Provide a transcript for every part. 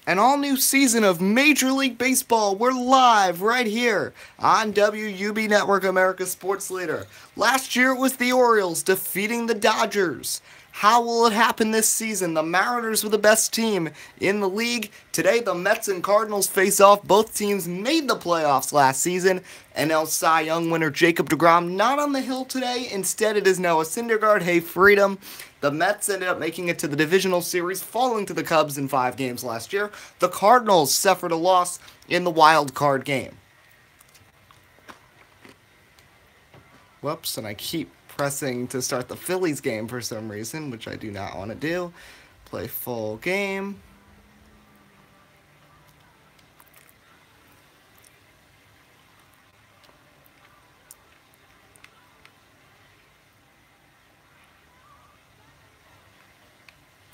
An all-new season of Major League Baseball. We're live right here on WUB Network, America's sports leader. Last year it was the Orioles defeating the Dodgers. How will it happen this season? The Mariners were the best team in the league. Today the Mets and Cardinals face off. Both teams made the playoffs last season. NL Cy Young winner Jacob deGrom not on the hill today. Instead it is Noah Syndergaard. Hey, freedom. The Mets ended up making it to the divisional series, falling to the Cubs in 5 games last year. The Cardinals suffered a loss in the wild card game. Whoops, and I keep pressing to start the Phillies game for some reason, which I do not want to do. Play full game.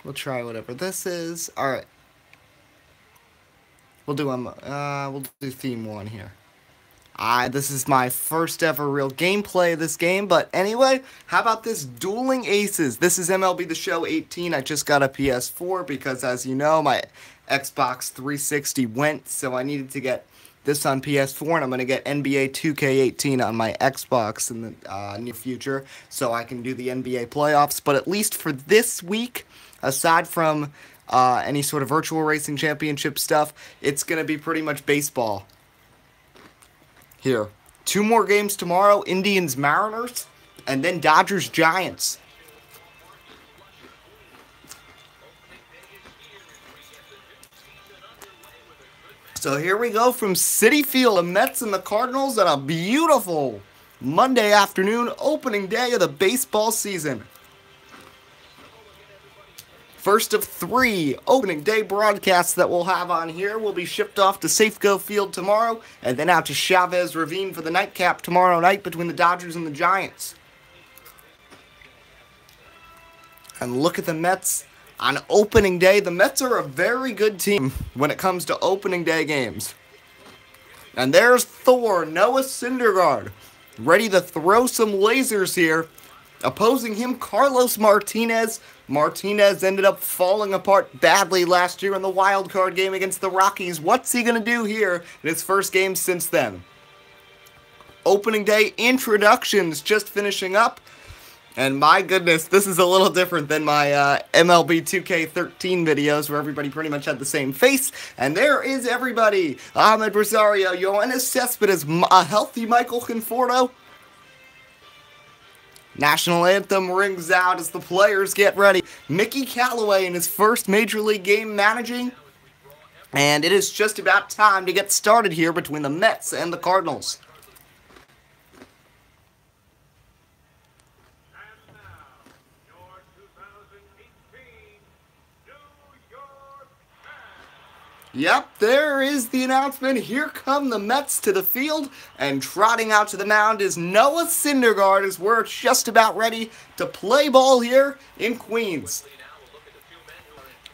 We'll try whatever this is. All right. We'll do theme 1 here. This is my first ever real gameplay of this game, but anyway, how about this Dueling Aces? This is MLB The Show 18. I just got a PS4 because, as you know, my Xbox 360 went, so I needed to get this on PS4, and I'm going to get NBA 2K18 on my Xbox in the near future, so I can do the NBA playoffs. But at least for this week, aside from any sort of virtual racing championship stuff, it's going to be pretty much baseball. Here, 2 more games tomorrow, Indians-Mariners, and then Dodgers-Giants. So here we go from Citi Field, the Mets and the Cardinals on a beautiful Monday afternoon, opening day of the baseball season. First of 3 opening day broadcasts that we'll have on here will be shipped off to Safeco Field tomorrow, and then out to Chavez Ravine for the nightcap tomorrow night between the Dodgers and the Giants. And look at the Mets on opening day. The Mets are a very good team when it comes to opening day games. And there's Thor, Noah Syndergaard, ready to throw some lasers here. Opposing him, Carlos Martinez. Martinez ended up falling apart badly last year in the wild card game against the Rockies. What's he going to do here in his first game since then? Opening day introductions just finishing up. And my goodness, this is a little different than my MLB 2K13 videos where everybody pretty much had the same face. And there is everybody. Ahmed Rosario, Yoenis Cespedes, a healthy Michael Conforto. National anthem rings out as the players get ready. Mickey Callaway in his first Major League game managing. And it is just about time to get started here between the Mets and the Cardinals. Yep, there is the announcement. Here come the Mets to the field, and trotting out to the mound is Noah Syndergaard as we're just about ready to play ball here in Queens.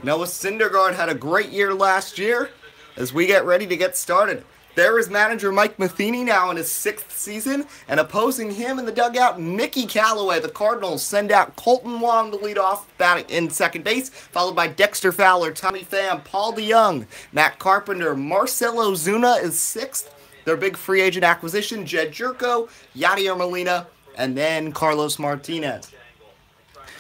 Noah Syndergaard had a great year last year as we get ready to get started. There is manager Mike Matheny now in his 6th season, and opposing him in the dugout, Mickey Callaway. The Cardinals send out Colton Wong to lead off, batting in second base, followed by Dexter Fowler, Tommy Pham, Paul DeJong, Matt Carpenter. Marcell Ozuna is 6th. Their big free agent acquisition, Jed Jerko, Yadier Molina, and then Carlos Martinez.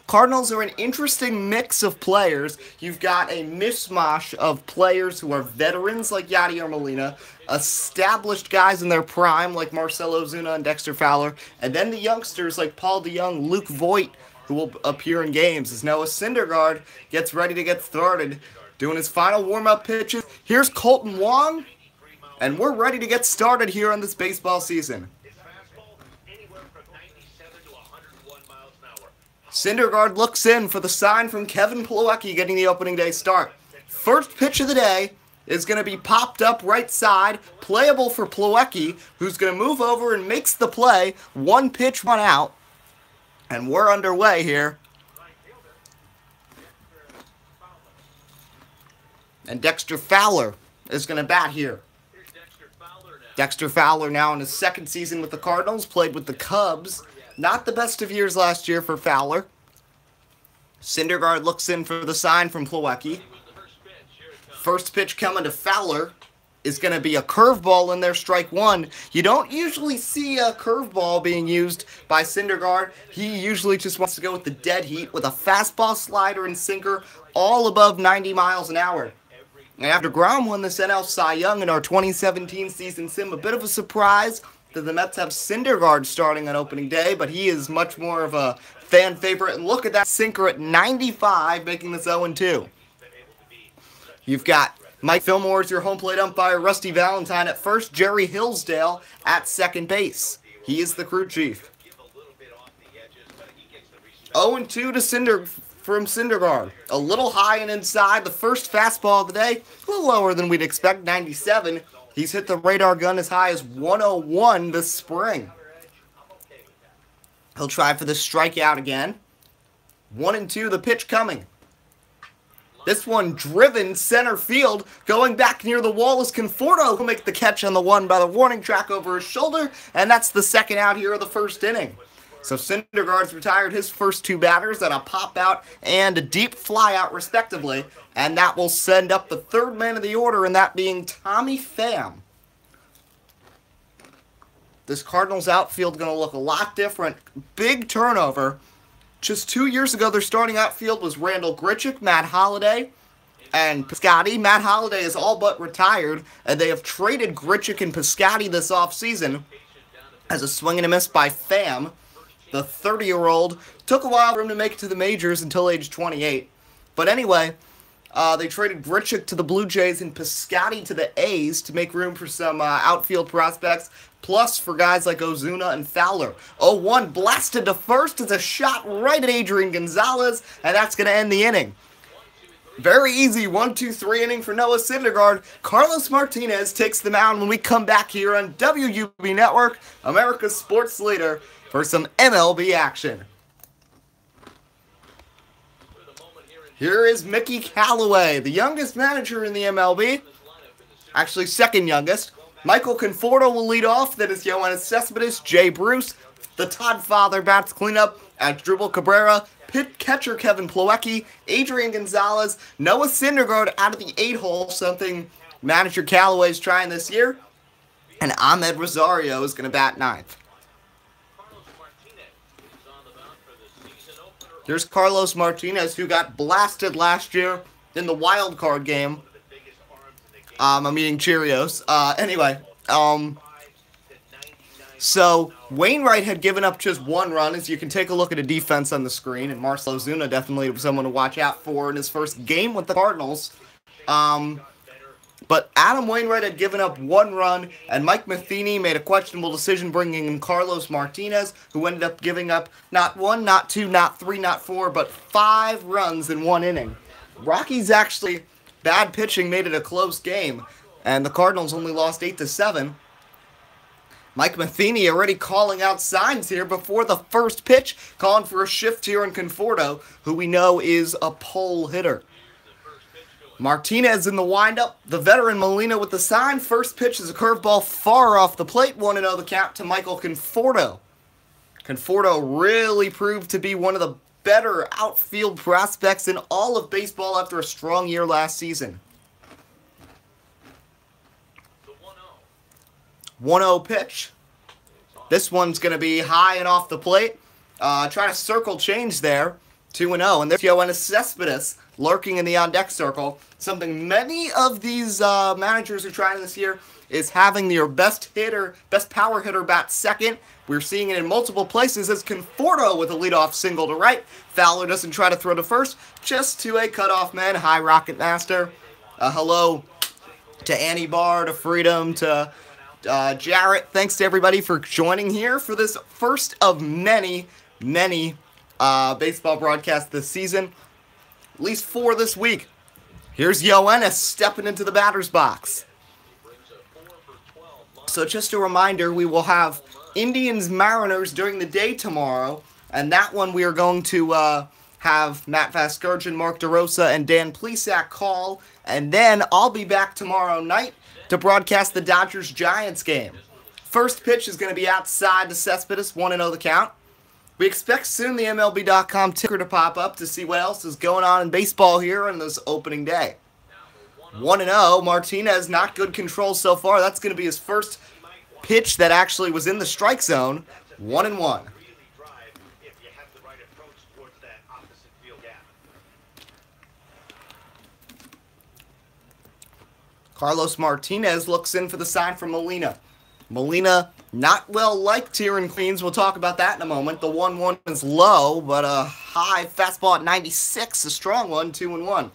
Cardinals are an interesting mix of players. You've got a mishmash of players who are veterans like Yadier Molina, established guys in their prime like Marcell Ozuna and Dexter Fowler, and then the youngsters like Paul DeJong, Luke Voit, who will appear in games as Noah Syndergaard gets ready to get started, doing his final warm-up pitches. Here's Colton Wong, and we're ready to get started here on this baseball season. Syndergaard looks in for the sign from Kevin Plawecki getting the opening day start. First pitch of the day is going to be popped up right side, playable for Plawecki, who's going to move over and makes the play. 1 pitch, 1 out, and we're underway here. And Dexter Fowler is going to bat here. Dexter Fowler now in his 2nd season with the Cardinals, played with the Cubs. Not the best of years last year for Fowler. Syndergaard looks in for the sign from Plawecki. First pitch coming to Fowler is going to be a curveball in there, strike one. You don't usually see a curveball being used by Syndergaard. He usually just wants to go with the dead heat with a fastball, slider, and sinker all above 90 miles an hour. And after Grom won this NL Cy Young in our 2017 season sim, a bit of a surprise that the Mets have Syndergaard starting on opening day, but he is much more of a fan favorite. And look at that sinker at 95, making this 0-2. You've got Mike Fillmore as your home plate umpire, Rusty Valentine at first, Jerry Hillsdale at second base. He is the crew chief. 0-2 from Syndergaard. A little high and inside. The first fastball of the day, a little lower than we'd expect, 97. He's hit the radar gun as high as 101 this spring. He'll try for the strikeout again. 1-2, the pitch coming. This one driven center field, going back near the wall is Conforto, who'll make the catch on the one by the warning track over his shoulder, and that's the second out here of the first inning. So Syndergaard's retired his first two batters on a pop out and a deep fly out respectively, and that will send up the third man of the order, and that being Tommy Pham. This Cardinals outfield going to look a lot different. Big turnover. Just 2 years ago, their starting outfield was Randall Grichuk, Matt Holliday, and Piscotty. Matt Holliday is all but retired, and they have traded Grichuk and Piscotty this offseason as a swing and a miss by Pham. The 30-year-old took a while for him to make it to the majors until age 28. But anyway, they traded Grichuk to the Blue Jays and Piscotty to the A's to make room for some outfield prospects, plus for guys like Ozuna and Fowler. 0-1 blasted to first as a shot right at Adrian Gonzalez, and that's going to end the inning. Very easy 1-2-3 inning for Noah Syndergaard. Carlos Martinez takes the mound when we come back here on WUB Network, America's sports leader, for some MLB action. Here is Mickey Callaway, the youngest manager in the MLB. Actually, second youngest. Michael Conforto will lead off. Then is Yoenis Cespedes, Jay Bruce. The Todd Father bats cleanup at Dribble Cabrera. Pit catcher Kevin Plawecki. Adrian Gonzalez. Noah Syndergaard out of the 8-hole, something manager Callaway is trying this year. And Ahmed Rosario is going to bat ninth. Here's Carlos Martinez, who got blasted last year in the wild card game. I'm eating Cheerios. So Wainwright had given up just one run, as you can take a look at a defense on the screen, and Marcell Ozuna definitely someone to watch out for in his first game with the Cardinals. But Adam Wainwright had given up one run, and Mike Matheny made a questionable decision bringing in Carlos Martinez, who ended up giving up not one, not two, not three, not four, but 5 runs in one inning. Rockies actually, bad pitching made it a close game, and the Cardinals only lost 8-7. Mike Matheny already calling out signs here before the first pitch, calling for a shift here in Conforto, who we know is a pole hitter. Martinez in the windup, the veteran Molina with the sign. First pitch is a curveball far off the plate, 1-0 the count to Michael Conforto. Conforto really proved to be one of the better outfield prospects in all of baseball after a strong year last season. 1-0 pitch. This one's going to be high and off the plate. Trying to circle change there. 2-0. And there's Yoenis Cespedes lurking in the on-deck circle. Something many of these managers are trying this year is having their best power hitter bat second. We're seeing it in multiple places as Conforto with a leadoff single to right. Fowler doesn't try to throw to first, just to a cutoff man, High Rocket Master. Hello to Annie Barr, to Freedom, to Jarrett. Thanks to everybody for joining here for this first of many baseball broadcasts this season. At least 4 this week. Here's Yoenis stepping into the batter's box. So just a reminder, we will have Indians-Mariners during the day tomorrow. And that one we are going to have Matt Vasgersian, Mark DeRosa, and Dan Plesac call. And then I'll be back tomorrow night to broadcast the Dodgers-Giants game. First pitch is going to be outside to Cespedes, 1-0 the count. We expect soon the MLB.com ticker to pop up to see what else is going on in baseball here on this opening day. 1-0. Martinez, not good control so far. That's going to be his first pitch that actually was in the strike zone. 1-1. Carlos Martinez looks in for the sign from Molina. Molina, not well liked here in Queens. We'll talk about that in a moment. The 1-1 is low, but a high fastball at 96, a strong one, 2-1.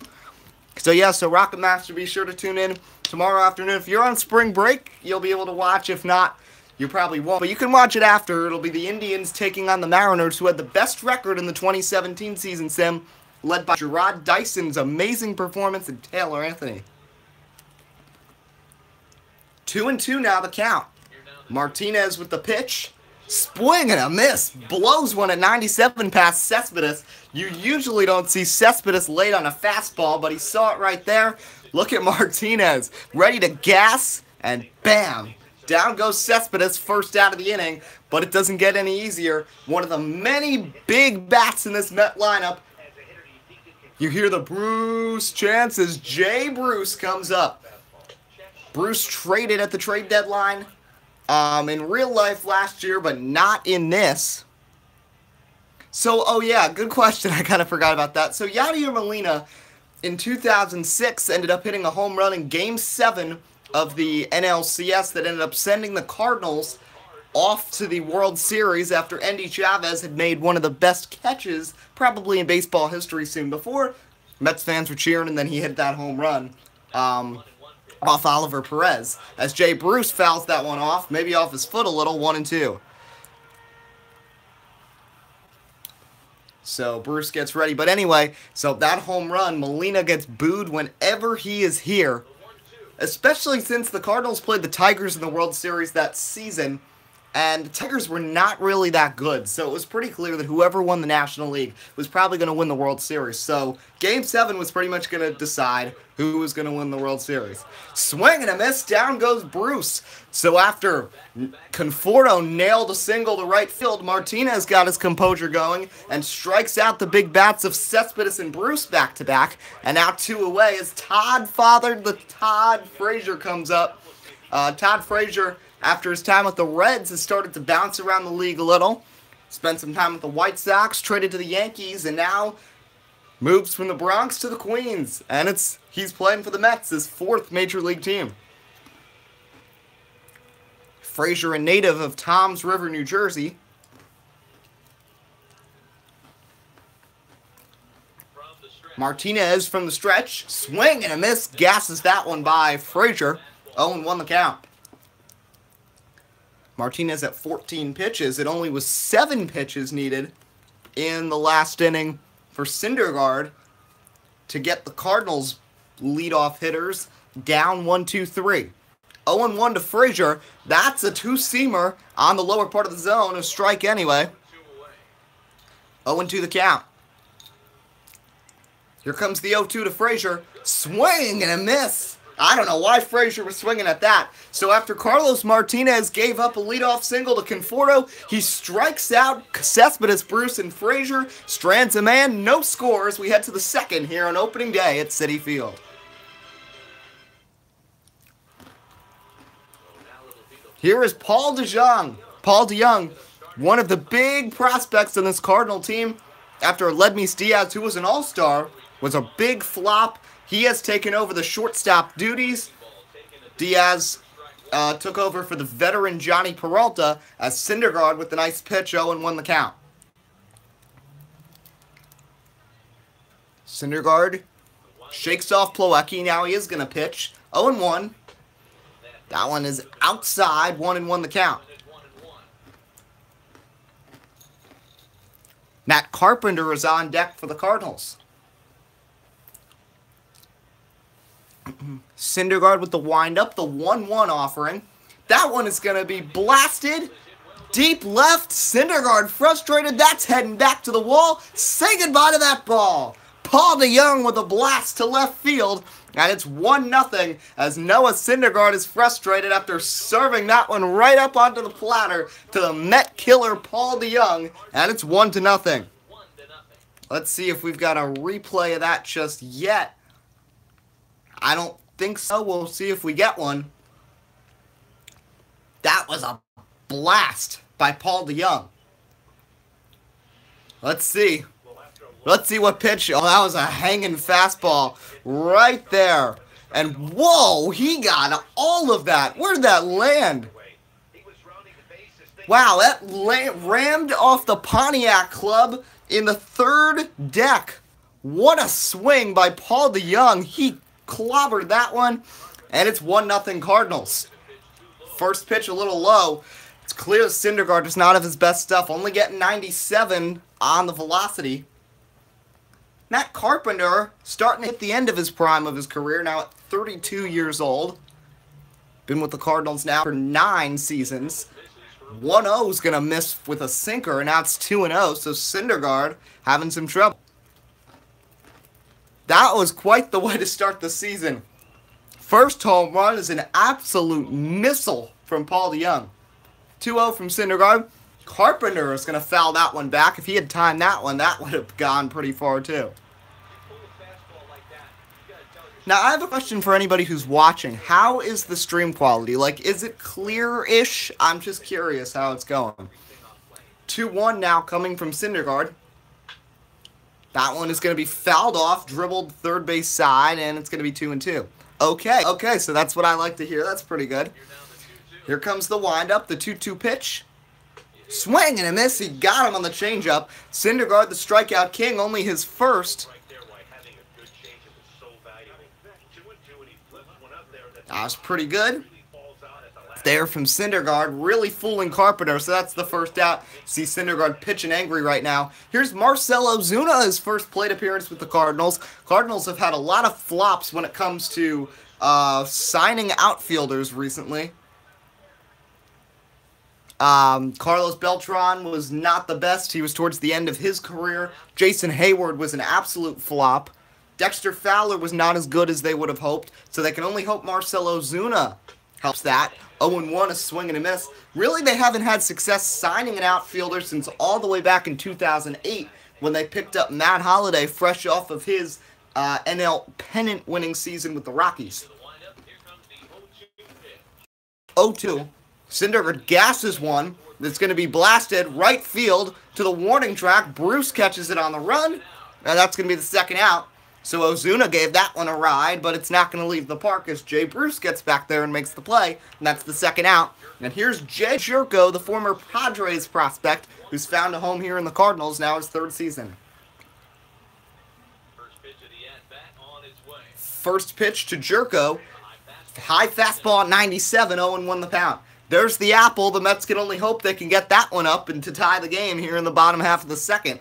So Rocket Master, be sure to tune in tomorrow afternoon. If you're on spring break, you'll be able to watch. If not, you probably won't. But you can watch it after. It'll be the Indians taking on the Mariners, who had the best record in the 2017 season, Sim, led by Gerard Dyson's amazing performance and Taylor Anthony. 2-2 now, the count. Martinez with the pitch. Swing and a miss. Blows one at 97 past Cespedes. You usually don't see Cespedes late on a fastball, but he saw it right there. Look at Martinez. Ready to gas, and bam. Down goes Cespedes, first out of the inning, but it doesn't get any easier. One of the many big bats in this Met lineup. You hear the Bruce chants as Jay Bruce comes up. Bruce traded at the trade deadline in real life last year, but not in this. So, oh yeah, good question. I kind of forgot about that. So, Yadier Molina in 2006 ended up hitting a home run in Game 7 of the NLCS that ended up sending the Cardinals off to the World Series after Endy Chavez had made one of the best catches probably in baseball history soon before. Mets fans were cheering, and then he hit that home run off Oliver Perez, as Jay Bruce fouls that one off, maybe off his foot a little, 1-2. So Bruce gets ready, but anyway, so that home run, Molina gets booed whenever he is here, especially since the Cardinals played the Tigers in the World Series that season, and the Tigers were not really that good, so it was pretty clear that whoever won the National League was probably going to win the World Series. So Game 7 was pretty much going to decide who was going to win the World Series. Swing and a miss, down goes Bruce. So after Conforto nailed a single to right field, Martinez got his composure going and strikes out the big bats of Cespedes and Bruce back-to-back. And now 2 away as Todd Frazier comes up. Todd Frazier, after his time with the Reds, has started to bounce around the league a little. Spent some time with the White Sox, traded to the Yankees, and now moves from the Bronx to the Queens. And he's playing for the Mets, his 4th major league team. Frazier, a native of Toms River, New Jersey. Martinez from the stretch. Swing and a miss. Gasses that one by Frazier. 0-1 the count. Martinez at 14 pitches. It only was 7 pitches needed in the last inning for Syndergaard to get the Cardinals leadoff hitters down 1-2-3. 0-1 to Frazier. That's a 2-seamer on the lower part of the zone. A strike anyway. 0-2 the count. Here comes the 0-2 to Frazier. Swing and a miss. I don't know why Frazier was swinging at that. So after Carlos Martinez gave up a leadoff single to Conforto, he strikes out Cespedes, Bruce, and Frazier. Strands a man, no scores. We head to the 2nd here on opening day at Citi Field. Here is Paul DeJong. Paul DeJong, one of the big prospects on this Cardinal team after Ledmus Diaz, who was an all-star, was a big flop. He has taken over the shortstop duties. Diaz took over for the veteran Johnny Peralta as Syndergaard with the nice pitch, 0-1 the count. Syndergaard shakes off Plawecki. Now he is going to pitch. 0-1. That one is outside. 1-1 the count. Matt Carpenter is on deck for the Cardinals. Syndergaard with the windup, the 1-1 offering. That one is going to be blasted. Deep left. Syndergaard frustrated. That's heading back to the wall. Say goodbye to that ball. Paul DeJong with a blast to left field. And it's 1-0 as Noah Syndergaard is frustrated after serving that one right up onto the platter to the Met killer Paul DeJong. And it's 1-0. Let's see if we've got a replay of that just yet. I don't think so. We'll see if we get one. That was a blast by Paul DeJong. Let's see. Let's see what pitch. Oh, that was a hanging fastball right there. And whoa, he got all of that. Where did that land? Wow, that rammed off the Pontiac Club in the third deck. What a swing by Paul DeJong. He clobbered that one, and it's 1-0 Cardinals. First pitch a little low. It's clear that Syndergaard does not have his best stuff, only getting 97 on the velocity. Matt Carpenter starting to hit the end of his prime of his career, now at 32 years old. Been with the Cardinals now for 9 seasons. 1-0 is going to miss with a sinker, and now it's 2-0, so Syndergaard having some trouble. That was quite the way to start the season. First home run is an absolute missile from Paul DeJong. 2-0 from Syndergaard. Carpenter is going to foul that one back. If he had timed that one, that would have gone pretty far too. Now, I have a question for anybody who's watching. How is the stream quality? Like, is it clear-ish? I'm just curious how it's going. 2-1 now coming from Syndergaard. That one is going to be fouled off, dribbled third base side, and it's going to be 2-2. Okay, so that's what I like to hear. That's pretty good. Here comes the windup, the 2-2 pitch. Swing and a miss. He got him on the changeup. Syndergaard, the strikeout king, only his first. That was pretty good. There from Syndergaard, really fooling Carpenter, so that's the first out. See Syndergaard pitching angry right now. Here's Marcell Ozuna, his first plate appearance with the Cardinals. Cardinals have had a lot of flops when it comes to signing outfielders recently. Carlos Beltran was not the best. He was towards the end of his career. Jason Hayward was an absolute flop. Dexter Fowler was not as good as they would have hoped, so they can only hope Marcell Ozuna helps that. 0-1, a swing and a miss. Really, they haven't had success signing an outfielder since all the way back in 2008 when they picked up Matt Holliday fresh off of his NL pennant-winning season with the Rockies. 0-2. Syndergaard gasses one that's going to be blasted right field to the warning track. Bruce catches it on the run, and that's going to be the second out. So Ozuna gave that one a ride, but it's not going to leave the park as Jay Bruce gets back there and makes the play, and that's the second out. And here's Jay Jerko, the former Padres prospect, who's found a home here in the Cardinals, now his third season. First pitch to Jerko. High fastball at 97, 0-1 the count. There's the apple. The Mets can only hope they can get that one up and to tie the game here in the bottom half of the second.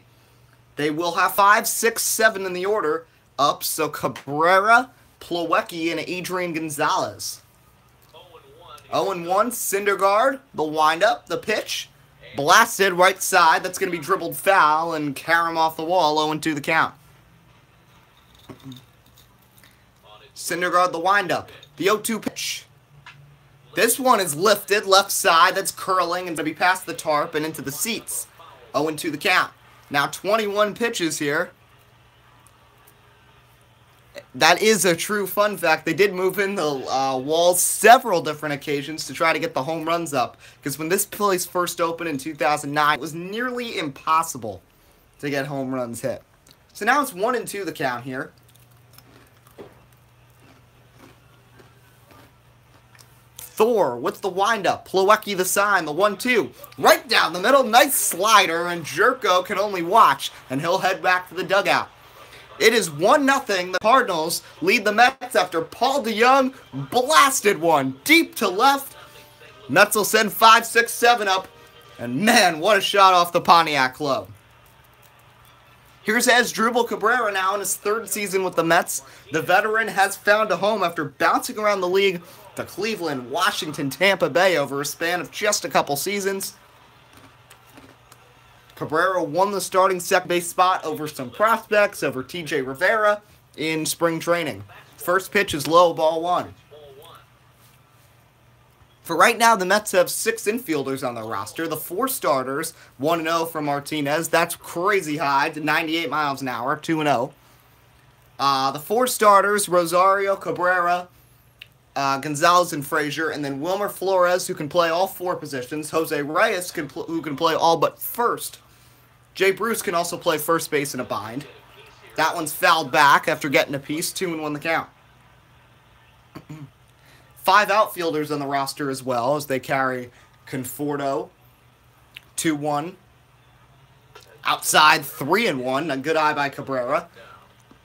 They will have 5, 6, 7 in the order up, so Cabrera, Plawecki, and Adrian Gonzalez. 0-1, Syndergaard, the windup, the pitch, blasted right side. That's going to be dribbled foul and carry him off the wall. 0-2 the count. Syndergaard, the windup, the 0-2 pitch. This one is lifted, left side, that's curling and going to be past the tarp and into the seats. 0-2 the count. Now 21 pitches here. That is a true fun fact. They did move in the walls several different occasions to try to get the home runs up. Because when this place first opened in 2009, it was nearly impossible to get home runs hit. So now it's 1-2 the count here. Thor with the windup. Plawecki the sign, the 1-2. Right down the middle, nice slider, and Jerko can only watch, and he'll head back to the dugout. It is 1-0. The Cardinals lead the Mets after Paul DeJong blasted one deep to left. Mets will send 5, 6, 7 up, and man, what a shot off the Pontiac Club. Here's Asdrubal Cabrera now in his third season with the Mets. The veteran has found a home after bouncing around the league to Cleveland, Washington, Tampa Bay over a span of just a couple seasons. Cabrera won the starting second base spot over some prospects, over T.J. Rivera in spring training. First pitch is low, ball 1. For right now, the Mets have 6 infielders on their roster. The 4 starters, 1-0 from Martinez. That's crazy high to 98 miles an hour, 2-0. The 4 starters, Rosario, Cabrera, Gonzalez and Frazier, and then Wilmer Flores, who can play all 4 positions. Jose Reyes, who can play all but first. Jay Bruce can also play first base in a bind. That one's fouled back after getting a piece, 2-1 the count. 5 outfielders on the roster as well, as they carry Conforto, 2-1. Outside, 3-1. A good eye by Cabrera.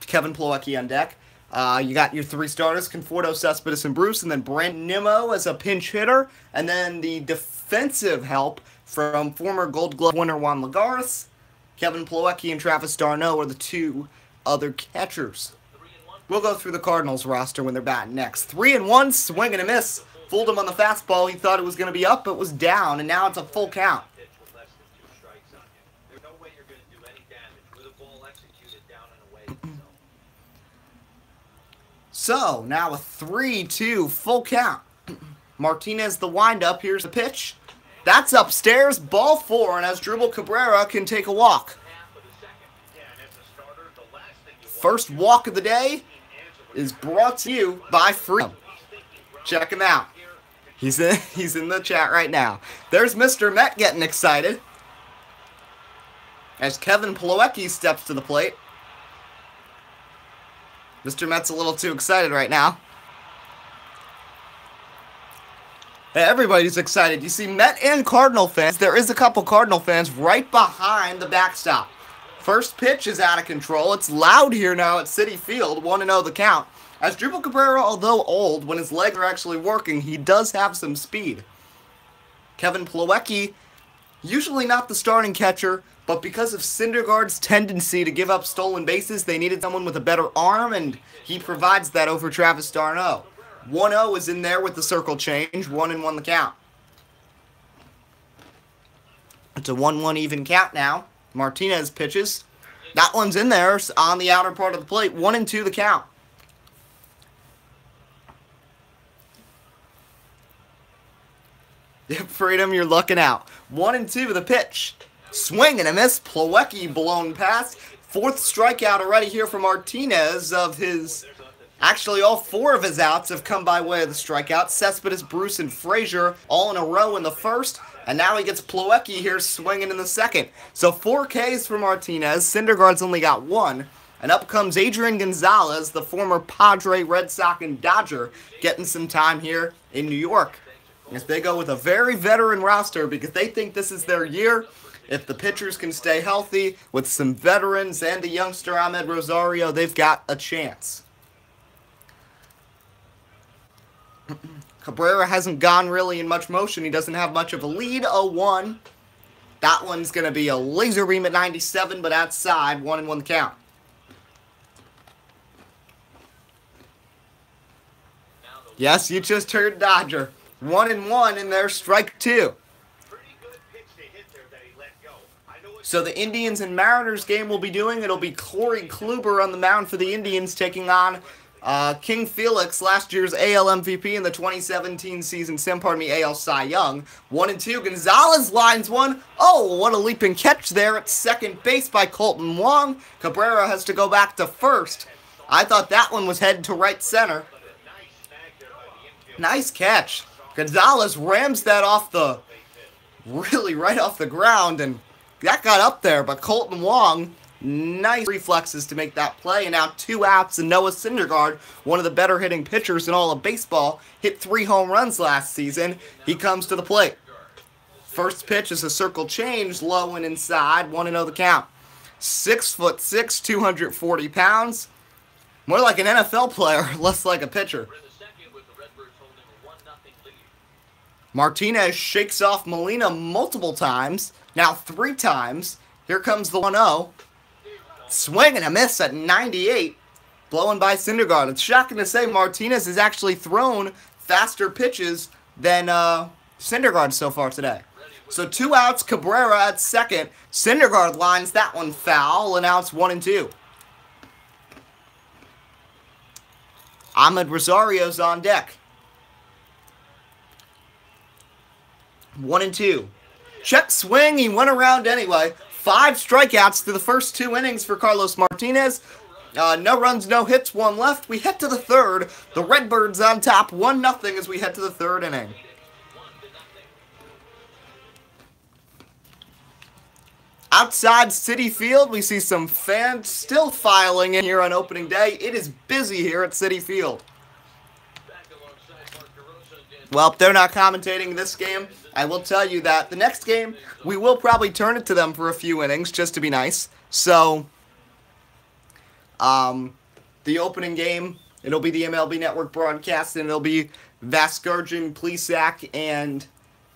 Kevin Plawecki on deck. You got your 3 starters, Conforto, Cespedes, and Bruce, and then Brandon Nimmo as a pinch hitter. And then the defensive help from former Gold Glove winner Juan Lagares. Kevin Plawecki and Travis d'Arnaud are the 2 other catchers. We'll go through the Cardinals roster when they're batting next. 3-1, swing and a miss. Fooled him on the fastball. He thought it was going to be up, but was down, and now it's a full count. So, now a 3-2 full count. Martinez the windup. Here's the pitch. That's upstairs. Ball 4, and Asdrubal Cabrera can take a walk. First walk of the day is brought to you by Freedom. Check him out. He's in the chat right now. There's Mr. Met getting excited as Kevin Plawecki steps to the plate. Mr. Met's a little too excited right now. Hey, everybody's excited. You see, Met and Cardinal fans, there is a couple Cardinal fans right behind the backstop. First pitch is out of control. It's loud here now at Citi Field. 1-0 the count. Asdrubal Cabrera, although old, when his legs are actually working, he does have some speed. Kevin Plawecki, usually not the starting catcher, but because of Syndergaard's tendency to give up stolen bases, they needed someone with a better arm, and he provides that over Travis d'Arnaud. 1-0 is in there with the circle change. 1-1 the count. It's a 1-1 even count now. Martinez pitches. That one's in there on the outer part of the plate. 1-2 the count. Yep, Freedom, you're looking out. 1-2 the pitch. Swing and a miss. Plawecki blown past. 4th strikeout already here for Martinez of his... Actually, all 4 of his outs have come by way of the strikeout. Cespedes, Bruce, and Frazier all in a row in the first. And now he gets Plawecki here swinging in the second. So 4 Ks for Martinez. Syndergaard's only got 1. And up comes Adrian Gonzalez, the former Padre, Red Sox, and Dodger, getting some time here in New York. As they go with a very veteran roster because they think this is their year. If the pitchers can stay healthy with some veterans and the youngster Ahmed Rosario, they've got a chance. Cabrera hasn't gone really in much motion. He doesn't have much of a lead. 0-1. That one's going to be a laser beam at 97, but outside. 1-1 the count. Yes, you just heard Dodger. 1-1 in their strike 2. So the Indians and Mariners game we'll be doing, it'll be Corey Kluber on the mound for the Indians taking on King Felix, last year's AL MVP in the 2017 season, AL Cy Young. 1-2, Gonzalez lines one. Oh, what a leaping catch there at second base by Colton Wong. Cabrera has to go back to first. I thought that one was headed to right center. Nice catch. Gonzalez rams that off the, really right off the ground, and that got up there, but Colton Wong, nice reflexes to make that play, and now 2 outs, and Noah Syndergaard, one of the better hitting pitchers in all of baseball, hit 3 home runs last season. He comes to the plate. First pitch is a circle change, low and inside, 1-0 the count. 6'6", 240 pounds. More like an NFL player, less like a pitcher. Martinez shakes off Molina multiple times, now 3 times. Here comes the 1-0. Swing and a miss at 98. Blowing by Syndergaard. It's shocking to say Martinez has actually thrown faster pitches than Syndergaard so far today. So 2 outs, Cabrera at second. Syndergaard lines that one foul, and now it's 1-2. Ahmed Rosario's on deck. 1-2. Check swing, he went around anyway. 5 strikeouts through the first 2 innings for Carlos Martinez. No runs, no hits, one left. We head to the third. The Redbirds on top, 1-0 as we head to the third inning. Outside Citi Field, we see some fans still filing in here on opening day. It is busy here at Citi Field. Well, they're not commentating this game. I will tell you that the next game, we will probably turn it to them for a few innings, just to be nice. So, the opening game, it'll be the MLB Network broadcast, and it'll be Vasgersian, Plesac, and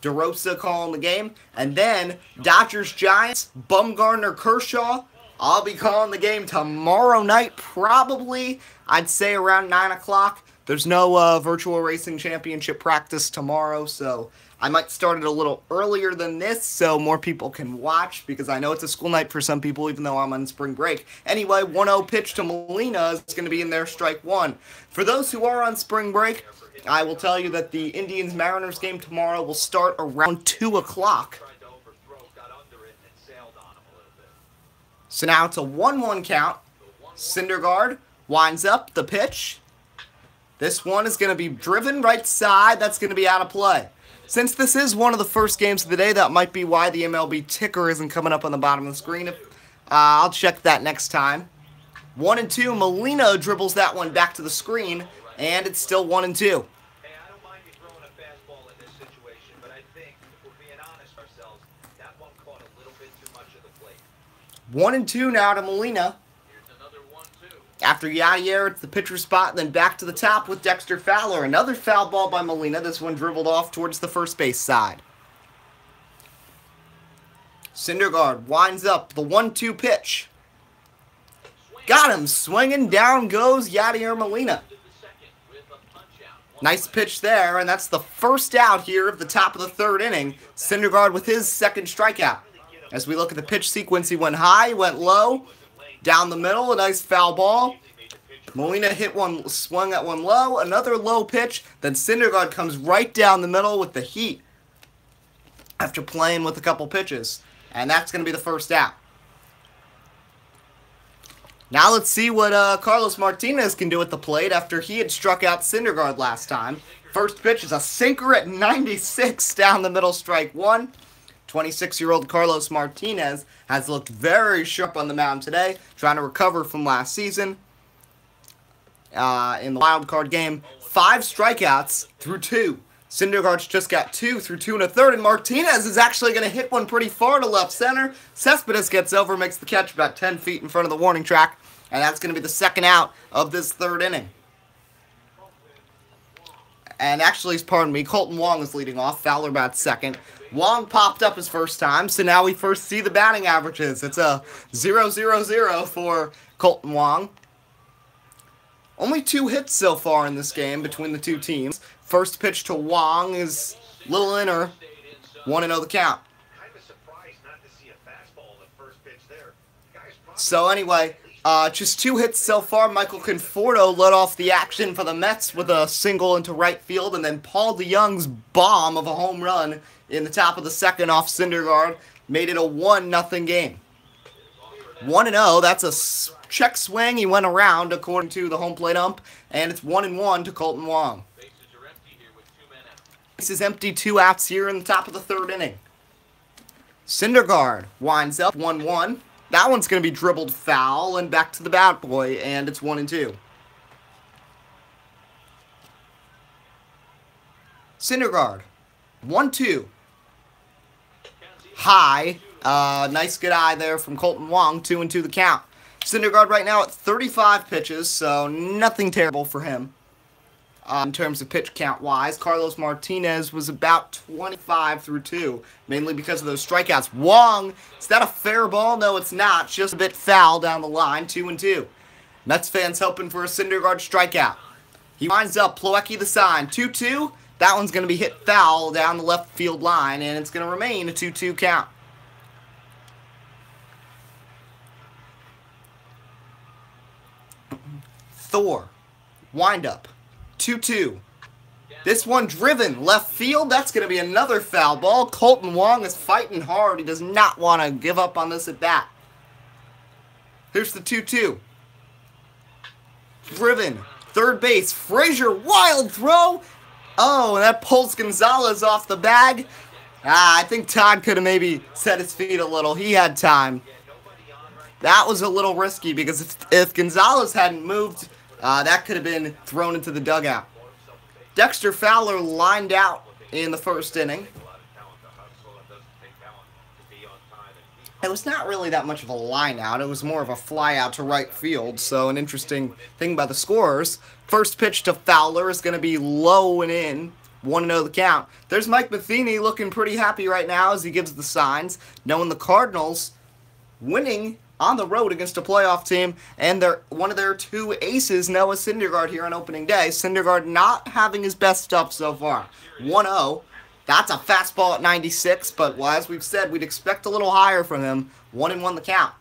DeRosa calling the game. And then, Dodgers-Giants, Bumgarner, Kershaw. I'll be calling the game tomorrow night, probably, I'd say around 9 o'clock. There's no Virtual Racing Championship practice tomorrow, so I might start it a little earlier than this so more people can watch, because I know it's a school night for some people, even though I'm on spring break. Anyway, 1-0 pitch to Molina is going to be in there, strike one. For those who are on spring break, I will tell you that the Indians-Mariners game tomorrow will start around 2 o'clock. So now it's a 1-1 count. Syndergaard winds up the pitch. This one is going to be driven right side. That's going to be out of play. Since this is one of the first games of the day, that might be why the MLB ticker isn't coming up on the bottom of the screen. I'll check that next time. 1-2. Molina dribbles that one back to the screen, and it's still 1-2. 1-2 now to Molina. After Yadier, it's the pitcher spot, and then back to the top with Dexter Fowler. Another foul ball by Molina. This one dribbled off towards the first base side. Syndergaard winds up the 1-2 pitch. Got him. Swinging. Down goes Yadier Molina. Nice pitch there, and that's the first out here of the top of the third inning. Syndergaard with his second strikeout. As we look at the pitch sequence, he went high, went low. Down the middle, a nice foul ball. Molina hit one, swung at one low, another low pitch. Then Syndergaard comes right down the middle with the heat after playing with a couple pitches. And that's going to be the first out. Now let's see what Carlos Martinez can do at the plate after he had struck out Syndergaard last time. First pitch is a sinker at 96 down the middle, strike one. 26-year-old Carlos Martinez has looked very sharp on the mound today, trying to recover from last season. In the wild card game, 5 strikeouts through 2. Syndergaard's just got 2 through 2 1/3, and Martinez is actually going to hit one pretty far to left center. Cespedes gets over, makes the catch about 10 feet in front of the warning track, and that's going to be the second out of this third inning. And actually, pardon me, Colton Wong is leading off. Fowler bats second. Wong popped up his first time, so now we first see the batting averages. It's a 0-0-0 for Colton Wong. Only 2 hits so far in this game between the two teams. First pitch to Wong is a little inner. 1-0 the count. So anyway, just 2 hits so far. Michael Conforto led off the action for the Mets with a single into right field, and then Paul DeYoung's bomb of a home run in the top of the second off Syndergaard made it a 1-0 game. 1-0, that's a check swing. He went around according to the home plate ump, and it's 1-1 to Colton Wong. This is empty, 2 outs here in the top of the third inning. Syndergaard winds up 1-1. That one's going to be dribbled foul and back to the bat boy, and it's 1-2. Syndergaard, 1-2. High. Nice good eye there from Colton Wong. 2-2 the count. Syndergaard right now at 35 pitches, so nothing terrible for him. In terms of pitch count-wise, Carlos Martinez was about 25 through 2, mainly because of those strikeouts. Wong, is that a fair ball? No, it's not. Just a bit foul down the line, 2-2. Mets fans hoping for a Syndergaard strikeout. He winds up, Plawecki the sign, 2-2. That one's going to be hit foul down the left field line, and it's going to remain a 2-2 count. Thor, wind up. 2-2. This one driven left field. That's going to be another foul ball. Colton Wong is fighting hard. He does not want to give up on this at bat. Here's the 2-2. driven. Third base, Frazier, wild throw. Oh, and that pulls Gonzalez off the bag. I think Todd could have maybe set his feet a little. He had time. That was a little risky because if Gonzalez hadn't moved, that could have been thrown into the dugout. Dexter Fowler lined out in the first inning. It was not really that much of a line out. It was more of a fly out to right field. So an interesting thing about the scorers. First pitch to Fowler is going to be low and in. 1-0 the count. There's Mike Matheny looking pretty happy right now as he gives the signs, knowing the Cardinals winning on the road against a playoff team, and one of their two aces, Noah Syndergaard, here on opening day. Syndergaard not having his best stuff so far. 1-0. That's a fastball at 96, but as we've said, we'd expect a little higher from him. 1-1 the count.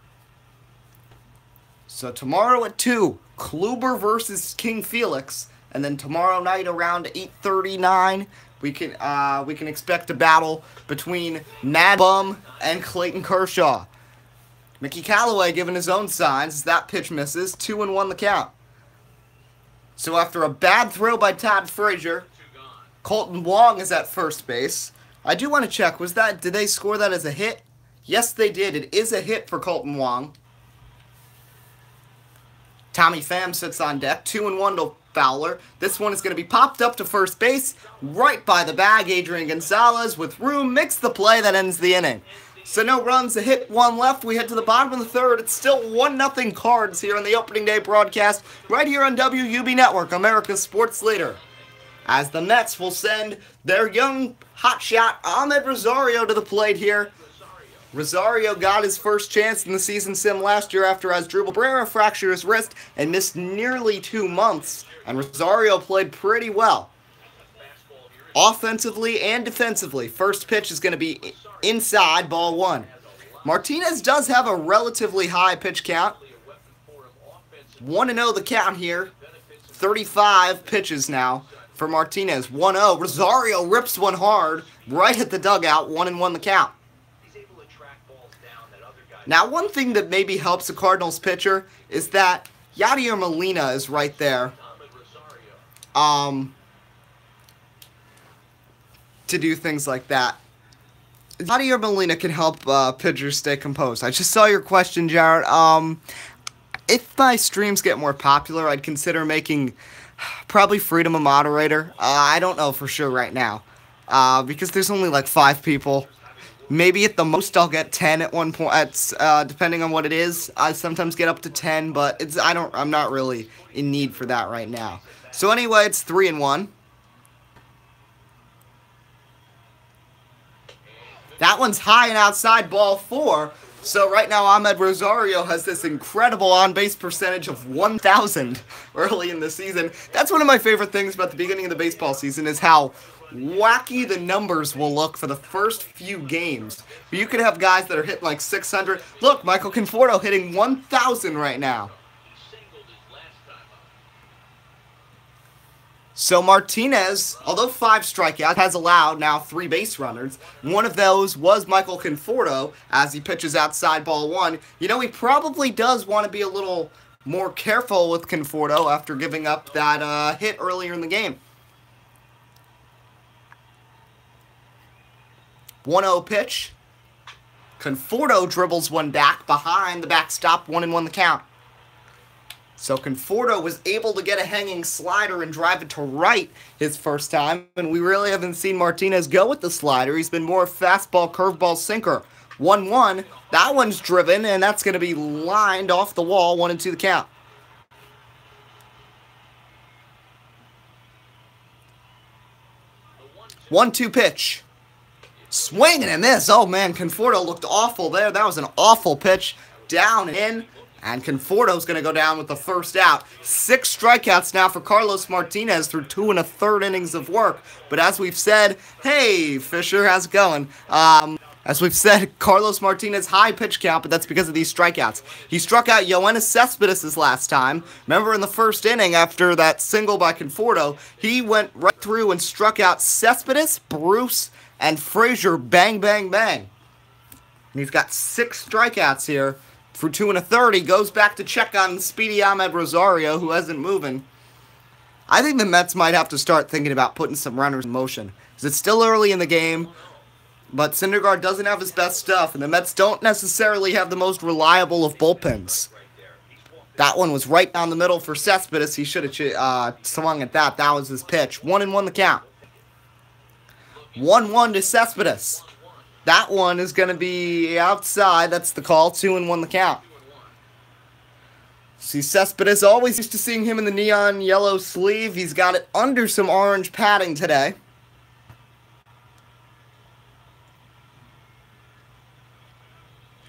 So tomorrow at 2, Kluber versus King Felix. And then tomorrow night around 8:39, we can expect a battle between Mad Bum and Clayton Kershaw. Mickey Callaway giving his own signs as that pitch misses. 2-1 the count. So after a bad throw by Todd Frazier, Colton Wong is at first base. I do want to check, did they score that as a hit? Yes, they did. It is a hit for Colton Wong. Tommy Pham sits on deck. 2-1 to Fowler. This one is going to be popped up to first base, right by the bag. Adrian Gonzalez with room makes the play that ends the inning. So no runs, a hit, one left. We head to the bottom of the third. It's still 1-0 Cards here on the opening day broadcast, right here on WUB Network, America's sports leader. As the Mets will send their young hotshot Ahmed Rosario to the plate here. Rosario got his first chance in the season sim last year after Asdrubal Cabrera fractured his wrist and missed nearly 2 months. And Rosario played pretty well. Offensively and defensively. First pitch is going to be inside, ball 1. Martinez does have a relatively high pitch count. 1-0 the count here. 35 pitches now for Martinez. 1-0. Rosario rips one hard right at the dugout. 1-1 the count. Now, one thing that maybe helps the Cardinals pitcher is that Yadier Molina is right there. To do things like that. Yadier Molina can help pitchers stay composed. I just saw your question, Jared. If my streams get more popular, I'd consider making probably Freedom a moderator. I don't know for sure right now. Because there's only like 5 people. Maybe at the most I'll get 10 at one point. Depending on what it is, I sometimes get up to 10, but I'm not really in need for that right now. So anyway, it's 3-1. That one's high and outside, ball 4. So right now Ahmed Rosario has this incredible on-base percentage of 1,000 early in the season. That's one of my favorite things about the beginning of the baseball season is how wacky the numbers will look for the first few games. But you could have guys that are hitting like 600. Look, Michael Conforto hitting 1,000 right now. So Martinez, although 5 strikeouts, has allowed now 3 base runners. One of those was Michael Conforto as he pitches outside ball 1. You know, he probably does want to be a little more careful with Conforto after giving up that hit earlier in the game. 1-0 pitch. Conforto dribbles one back behind the backstop. 1-1 the count. So Conforto was able to get a hanging slider and drive it to right his first time. And we really haven't seen Martinez go with the slider. He's been more fastball, curveball, sinker. 1-1. That one's driven, and that's going to be lined off the wall. 1-2 the count. 1-2 pitch. Swing and a miss. Oh, man, Conforto looked awful there. That was an awful pitch. Down and in. And Conforto's going to go down with the first out. 6 strikeouts now for Carlos Martinez through 2 1/3 innings of work. But as we've said, hey, Fisher, how's it going? As we've said, Carlos Martinez high pitch count, but that's because of these strikeouts. He struck out Yoenis Cespedes last time. Remember in the first inning after that single by Conforto, he went right through and struck out Cespedes, Bruce, and Frazier. Bang, bang, bang. And he's got 6 strikeouts here For 2 1/3, he goes back to check on Speedy Ahmed Rosario, who isn't moving. I think the Mets might have to start thinking about putting some runners in motion. Because it's still early in the game, but Syndergaard doesn't have his best stuff, and the Mets don't necessarily have the most reliable of bullpens. That one was right down the middle for Cespedes. He should have swung at that. That was his pitch. 1-1 the count. 1-1 to Cespedes. That one is going to be outside. That's the call. 2-1 the count. See, Cespedes, always used to seeing him in the neon yellow sleeve. He's got it under some orange padding today.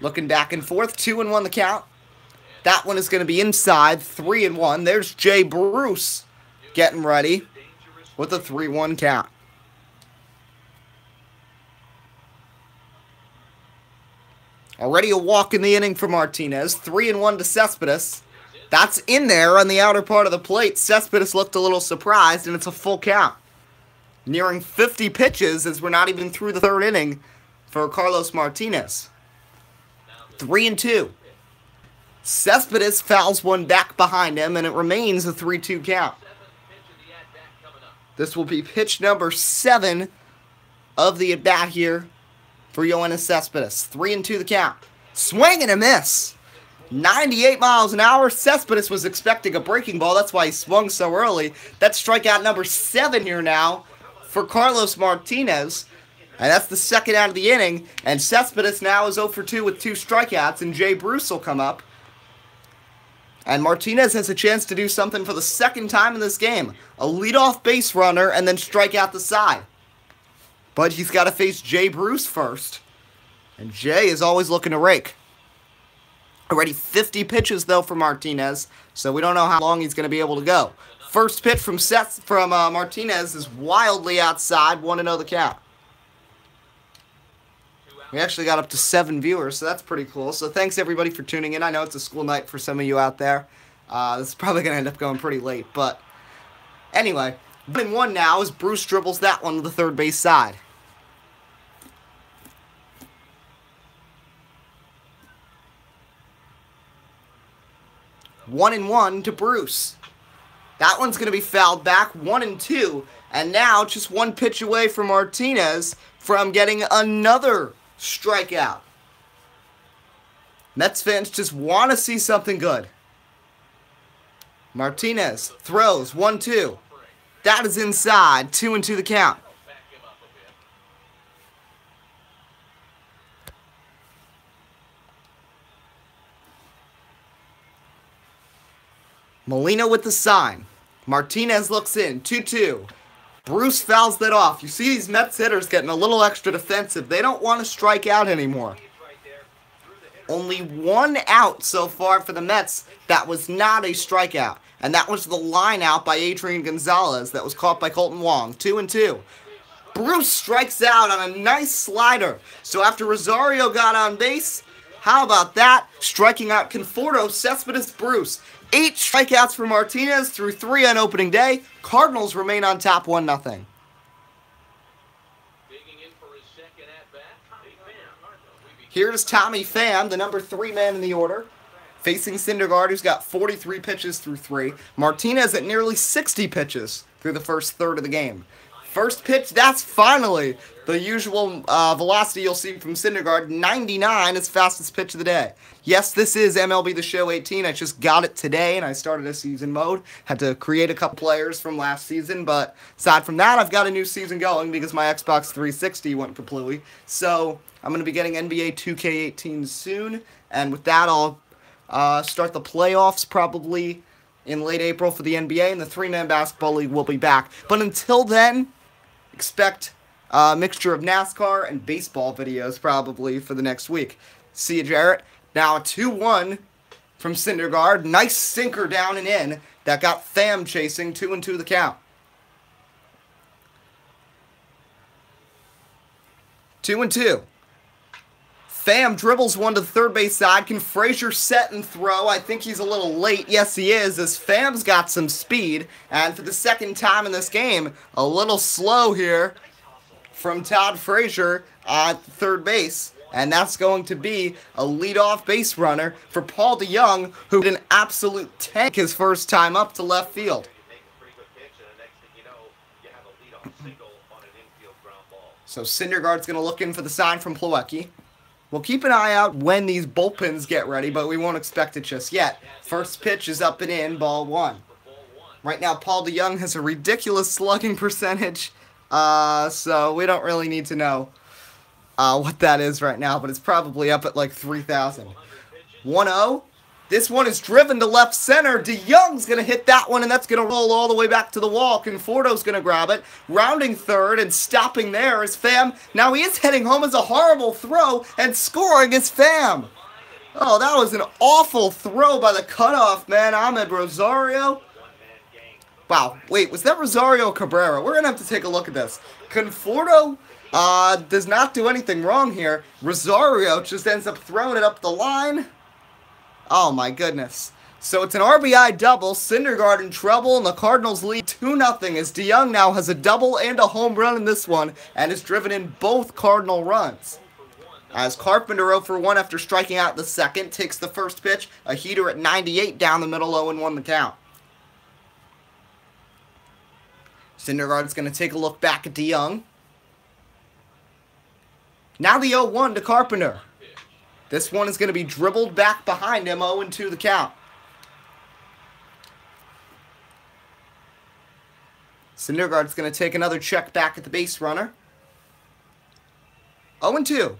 Looking back and forth. 2-1 the count. That one is going to be inside. 3-1. There's Jay Bruce getting ready with a 3-1 count. Already a walk in the inning for Martinez. 3-1 to Cespedes. That's in there on the outer part of the plate. Cespedes looked a little surprised, and it's a full count. Nearing 50 pitches as we're not even through the third inning for Carlos Martinez. 3-2. Cespedes fouls one back behind him, and it remains a 3-2 count. This will be pitch number 7 of the at-bat here for Yoenis Cespedes. 3-2 the count. Swing and a miss. 98 miles an hour. Cespedes was expecting a breaking ball. That's why he swung so early. That's strikeout number 7 here now for Carlos Martinez. And that's the second out of the inning. And Cespedes now is 0 for 2 with 2 strikeouts. And Jay Bruce will come up. And Martinez has a chance to do something for the second time in this game. A leadoff base runner and then strike out the side. But he's got to face Jay Bruce first. And Jay is always looking to rake. Already 50 pitches, though, for Martinez. So we don't know how long he's going to be able to go. First pitch from Martinez is wildly outside. 1-0 the count. We actually got up to 7 viewers, so that's pretty cool. So thanks, everybody, for tuning in. I know it's a school night for some of you out there. This is probably going to end up going pretty late. But anyway, 1-1 now as Bruce dribbles that one to the third base side. 1-1 to Bruce. That one's going to be fouled back. 1-2. And now just one pitch away from Martinez from getting another strikeout. Mets fans just want to see something good. Martinez throws. 1-2. That is inside. 2-2 the count. Molina with the sign. Martinez looks in. 2-2. Bruce fouls that off. You see these Mets hitters getting a little extra defensive. They don't want to strike out anymore. Only 1 out so far for the Mets that was not a strikeout. And that was the line out by Adrian Gonzalez that was caught by Colton Wong. 2-2. Bruce strikes out on a nice slider. So after Rosario got on base, how about that? Striking out Conforto, Cespedes, Bruce. 8 strikeouts for Martinez through 3 on opening day. Cardinals remain on top 1-0. Here is Tommy Pham, the number 3 man in the order, facing Syndergaard, who's got 43 pitches through 3. Martinez at nearly 60 pitches through the first third of the game. First pitch, that's finally the usual velocity you'll see from Syndergaard. 99, his fastest pitch of the day. Yes, this is MLB The Show 18. I just got it today, and I started a season mode. Had to create a couple players from last season, but aside from that, I've got a new season going because my Xbox 360 went completely. So I'm going to be getting NBA 2K18 soon, and with that, I'll start the playoffs probably in late April for the NBA, and the 3-man basketball league will be back. But until then, expect a mixture of NASCAR and baseball videos probably for the next week. See you, Jarrett. Now a 2-1 from Syndergaard. Nice sinker down and in that got Pham chasing. 2-2 the count. 2-2. Pham dribbles one to the third base side. Can Frazier set and throw? I think he's a little late. Yes, he is, as Pham's got some speed. And for the second time in this game, a little slow here from Todd Frazier at third base. and that's going to be a leadoff base runner for Paul DeYoung, who did an absolute tank his first time up to left field. So Syndergaard's going to look in for the sign from Plawecki. We'll keep an eye out when these bullpens get ready, but we won't expect it just yet. First pitch is up and in, ball 1. Right now, Paul DeYoung has a ridiculous slugging percentage, so we don't really need to know what that is right now, but it's probably up at like 3,000. 1-0. This one is driven to left center. DeYoung's going to hit that one, and that's going to roll all the way back to the wall. Conforto's going to grab it. Rounding third and stopping there is Pham. Now he is heading home as a horrible throw, and scoring is Pham. Oh, that was an awful throw by the cutoff man, Ahmed Rosario. Wow, wait, was that Rosario Cabrera? We're going to have to take a look at this. Conforto does not do anything wrong here. Rosario just ends up throwing it up the line. Oh my goodness. So it's an RBI double, Syndergaard in trouble, and the Cardinals lead 2-0 as DeYoung now has a double and a home run in this one, and has driven in both Cardinal runs. As Carpenter 0 for 1 after striking out the second, takes the first pitch, a heater at 98 down the middle, 0-1 the count. Syndergaard's going to take a look back at DeYoung. Now the 0-1 to Carpenter. This one is going to be dribbled back behind him, 0-2 the count. Syndergaard's going to take another check back at the base runner. 0-2.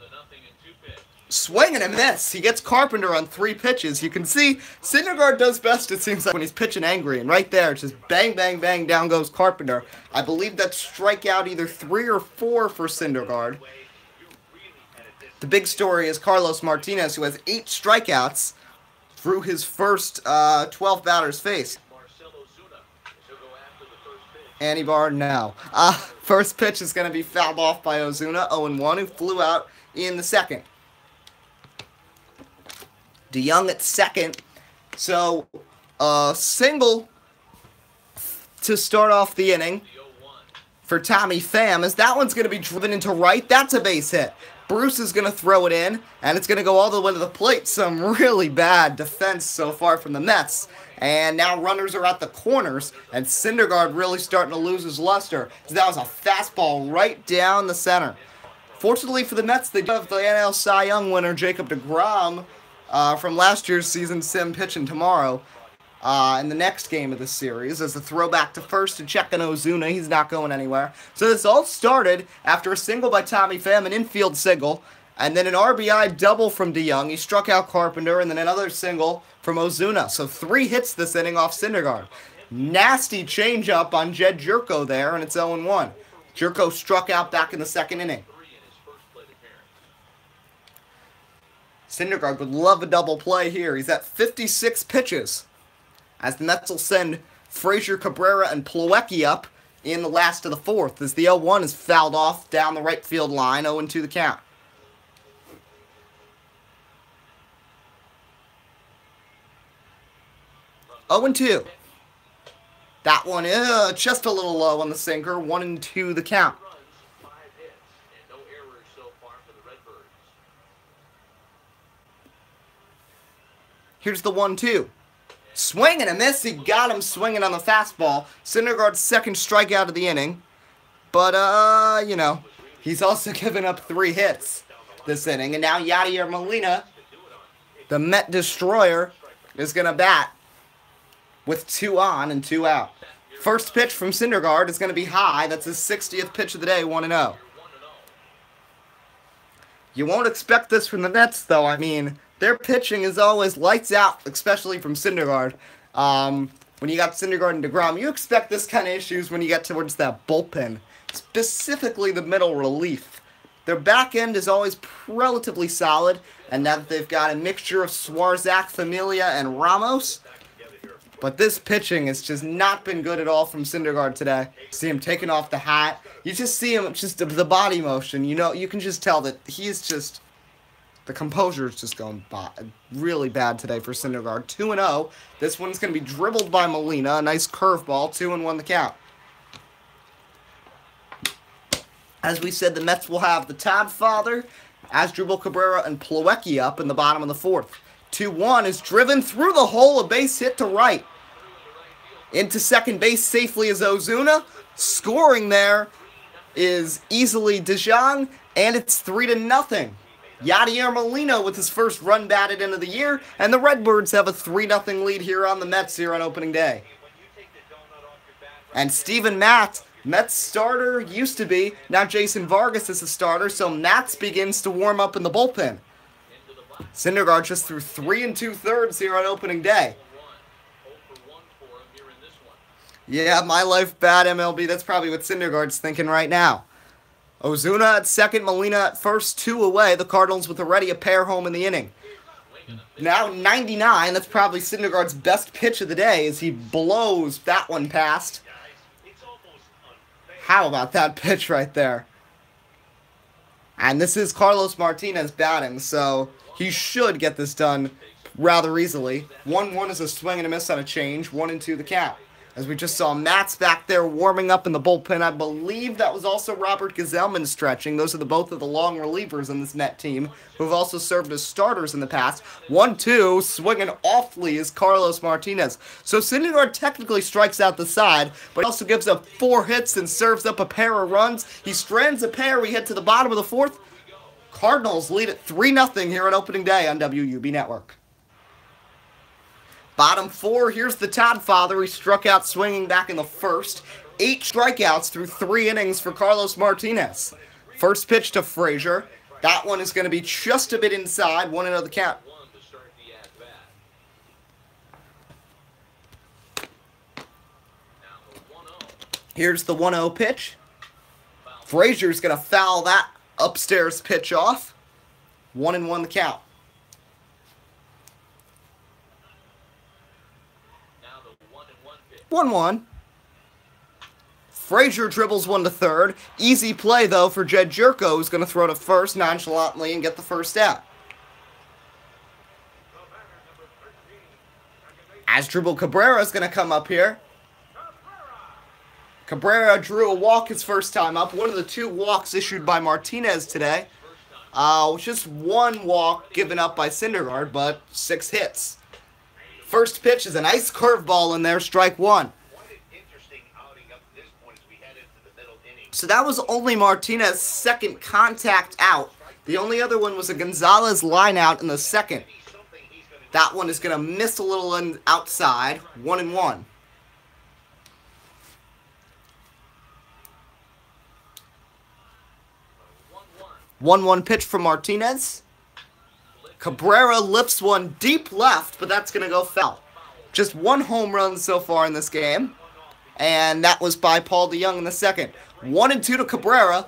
Swing and a miss. He gets Carpenter on 3 pitches. You can see Syndergaard does best, it seems like, when he's pitching angry. And right there, it's just bang, bang, bang, down goes Carpenter. I believe that's strikeout either 3 or 4 for Syndergaard. The big story is Carlos Martinez, who has 8 strikeouts through his first 12 batters faced. Anibal, no. First pitch is going to be fouled off by Ozuna, 0-1, who flew out in the second. DeYoung at second. So, single to start off the inning for Tommy Pham, as that one's going to be driven into right. That's a base hit. Bruce is going to throw it in, and it's going to go all the way to the plate. Some really bad defense so far from the Mets. And now runners are at the corners, and Syndergaard really starting to lose his luster. That was a fastball right down the center. Fortunately for the Mets, they do have the NL Cy Young winner, Jacob deGrom, from last year's season sim pitching tomorrow in the next game of the series as a throwback to first to check on Ozuna. He's not going anywhere. So this all started after a single by Tommy Pham, an infield single, and then an RBI double from DeYoung. He struck out Carpenter, and then another single from Ozuna. So 3 hits this inning off Syndergaard. Nasty changeup on Jed Jerko there, and it's 0-1. Jerko struck out back in the second inning. Syndergaard would love a double play here. He's at 56 pitches, as the Mets will send Frazier, Cabrera, and Plawecki up in the last of the fourth, as the 0-1 is fouled off down the right field line, 0-2 the count. Oh and 2. That one just a little low on the sinker. 1-2 the count. Here's the 1-2. Swing and a miss. He got him swinging on the fastball. Syndergaard's second strikeout of the inning. But, you know, he's also given up 3 hits this inning. And now Yadier Molina, the Met destroyer, is going to bat with 2 on and 2 out. First pitch from Syndergaard is going to be high. That's his 60th pitch of the day, 1-0. You won't expect this from the Mets, though. I mean, their pitching is always lights out, especially from Syndergaard. When you got Syndergaard and deGrom, you expect this kind of issues when you get towards that bullpen, specifically the middle relief. Their back end is always relatively solid, and now that they've got a mixture of Swarzak, Familia, and Ramos, but this pitching has just not been good at all from Syndergaard today. See him taking off the hat. You just see him, just the body motion. You know, you can just tell that he's just, the composure is just going really bad today for Syndergaard. 2-0. This one's going to be dribbled by Molina. A nice curveball. 2-1 the count. As we said, the Mets will have the Todd father Asdrubal Cabrera and Plawecki up in the bottom of the fourth. 2-1 is driven through the hole, a base hit to right. Into second base safely is Ozuna. Scoring there is easily DeJong, and it's 3-0. Yadier Molina with his first run batted into the year, and the Redbirds have a 3-0 lead here on the Mets here on opening day. And Steven Matz, Mets starter used to be, now Jason Vargas is the starter, so Matz begins to warm up in the bullpen. Syndergaard just threw 3 2/3 here on opening day. Yeah, my life bad MLB, that's probably what Syndergaard's thinking right now. Ozuna at second, Molina at first, 2 away. The Cardinals with already a pair home in the inning. Now 99, that's probably Syndergaard's best pitch of the day as he blows that one past. How about that pitch right there? And this is Carlos Martinez batting, so he should get this done rather easily. 1-1 is a swing and a miss on a change. 1-2 the count. As we just saw Matz back there warming up in the bullpen. I believe that was also Robert Gazelman stretching. Those are both of the long relievers in this Met team who have also served as starters in the past. 1-2, swinging awfully is Carlos Martinez. So Syndergaard technically strikes out the side, but also gives up 4 hits and serves up a pair of runs. He strands a pair. We head to the bottom of the fourth. Cardinals lead at 3-0 here on opening day on WUB Network. Bottom 4, here's the Toddfather. He struck out swinging back in the first. 8 strikeouts through 3 innings for Carlos Martinez. First pitch to Frazier. That one is going to be just a bit inside. 1-0 the count. Here's the 1-0 pitch. Frazier's going to foul that upstairs pitch off. 1-1 the count. 1-1. Frazier dribbles one to third. Easy play, though, for Jed Jerko, who's going to throw to first nonchalantly and get the first out. Asdrubal Cabrera is going to come up here. Cabrera drew a walk his first time up. One of the 2 walks issued by Martinez today. Just 1 walk given up by Syndergaard, but 6 hits. First pitch is a nice curveball in there, strike 1. So that was only Martinez's second contact out. The only other one was a Gonzalez line out in the second. That one is going to miss a little outside, 1-1. One pitch from Martinez. Cabrera lifts one deep left, but that's going to go foul. Just 1 home run so far in this game, and that was by Paul DeJong in the second. 1-2 to Cabrera.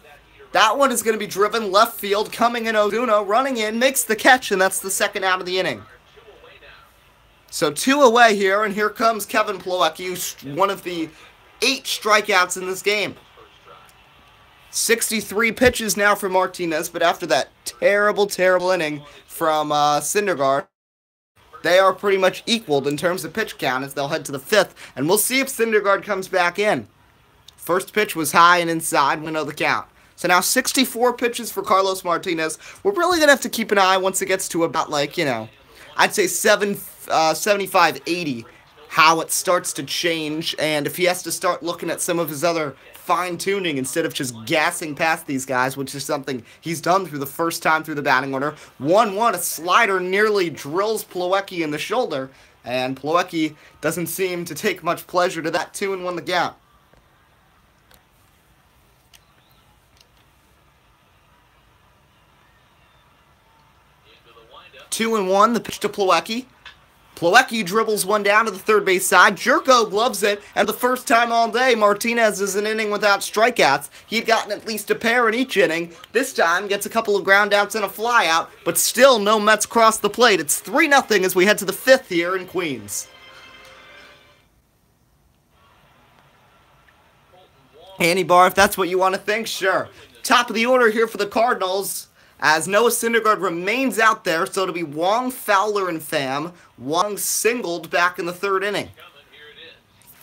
That one is going to be driven left field, coming in Ozuna, running in, makes the catch, and that's the second out of the inning. So 2 away here, and here comes Kevin Plawecki, one of the 8 strikeouts in this game. 63 pitches now for Martinez, but after that terrible inning from Syndergaard, they are pretty much equaled in terms of pitch count as they'll head to the 5th, and we'll see if Syndergaard comes back in. First pitch was high and inside, 1-0 the count. So now 64 pitches for Carlos Martinez. We're really going to have to keep an eye once it gets to about, I'd say 75, 80, how it starts to change, and if he has to start looking at some of his other fine-tuning instead of just gassing past these guys, which is something he's done through the first time through the batting order. 1-1, a slider nearly drills Plawecki in the shoulder, and Plawecki doesn't seem to take much pleasure to that. 2-1 the count. Two and one, the pitch to Plawecki. Plawecki dribbles one down to the third base side. Jerko gloves it, and the first time all day, Martinez is an inning without strikeouts. He'd gotten at least a pair in each inning. This time, gets a couple of ground outs and a fly out, but still no Mets cross the plate. It's 3-0 as we head to the 5th here in Queens. Andy Barr, if that's what you want to think, sure. Top of the order here for the Cardinals, as Noah Syndergaard remains out there, so it'll be Wong, Fowler, and Pham. Wong singled back in the 3rd inning.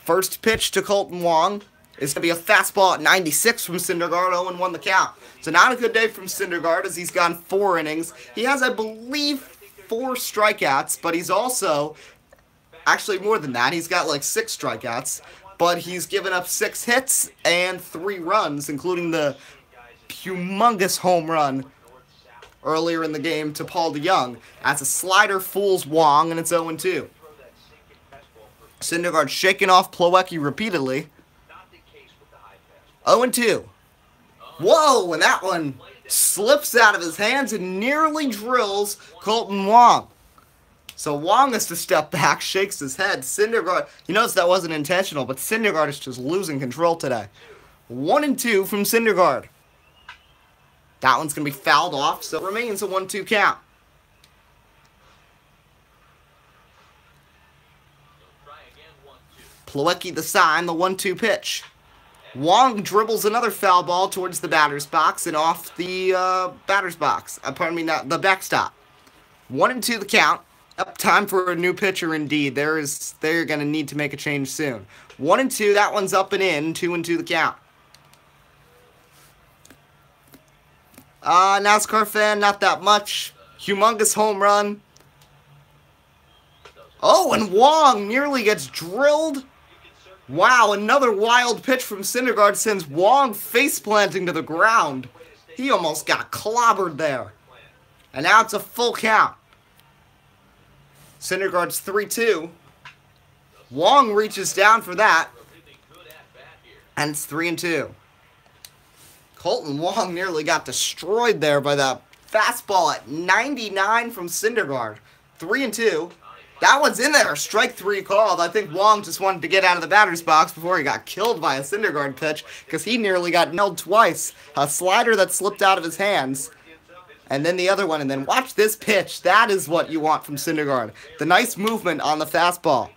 First pitch to Colton Wong. is going to be a fastball at 96 from Syndergaard, 0-1 the count. So not a good day from Syndergaard as he's gone 4 innings. He has, I believe, 4 strikeouts, but he's also, actually more than that, he's got like 6 strikeouts, but he's given up 6 hits and 3 runs, including the humongous home run earlier in the game to Paul DeYoung as a slider fools Wong, and it's 0-2. Syndergaard shaking off Plawecki repeatedly. 0-2. Whoa, and that one slips out of his hands and nearly drills Colton Wong. So Wong has to step back, shakes his head. Syndergaard, you notice that wasn't intentional, but Syndergaard is just losing control today. 1-2 from Syndergaard. That one's going to be fouled off, so it remains a 1-2 count. Plawecki the sign, the 1-2 pitch. Wong dribbles another foul ball towards the batter's box and off the batter's box. Not the backstop. 1-2 the count. Up time for a new pitcher indeed. They're going to need to make a change soon. 1-2, that one's up and in. 2-2 the count. NASCAR fan, not that much. Humongous home run. Oh, and Wong nearly gets drilled. Wow, another wild pitch from Syndergaard sends Wong face-planting to the ground. He almost got clobbered there. And now it's a full count. Syndergaard's 3-2. Wong reaches down for that. And it's 3-2. Colton Wong nearly got destroyed there by that fastball at 99 from Syndergaard. 3-2. That one's in there. Strike 3 called. I think Wong just wanted to get out of the batter's box before he got killed by a Syndergaard pitch because he nearly got nailed twice. A slider that slipped out of his hands. And then the other one. And then watch this pitch. That is what you want from Syndergaard. The nice movement on the fastball.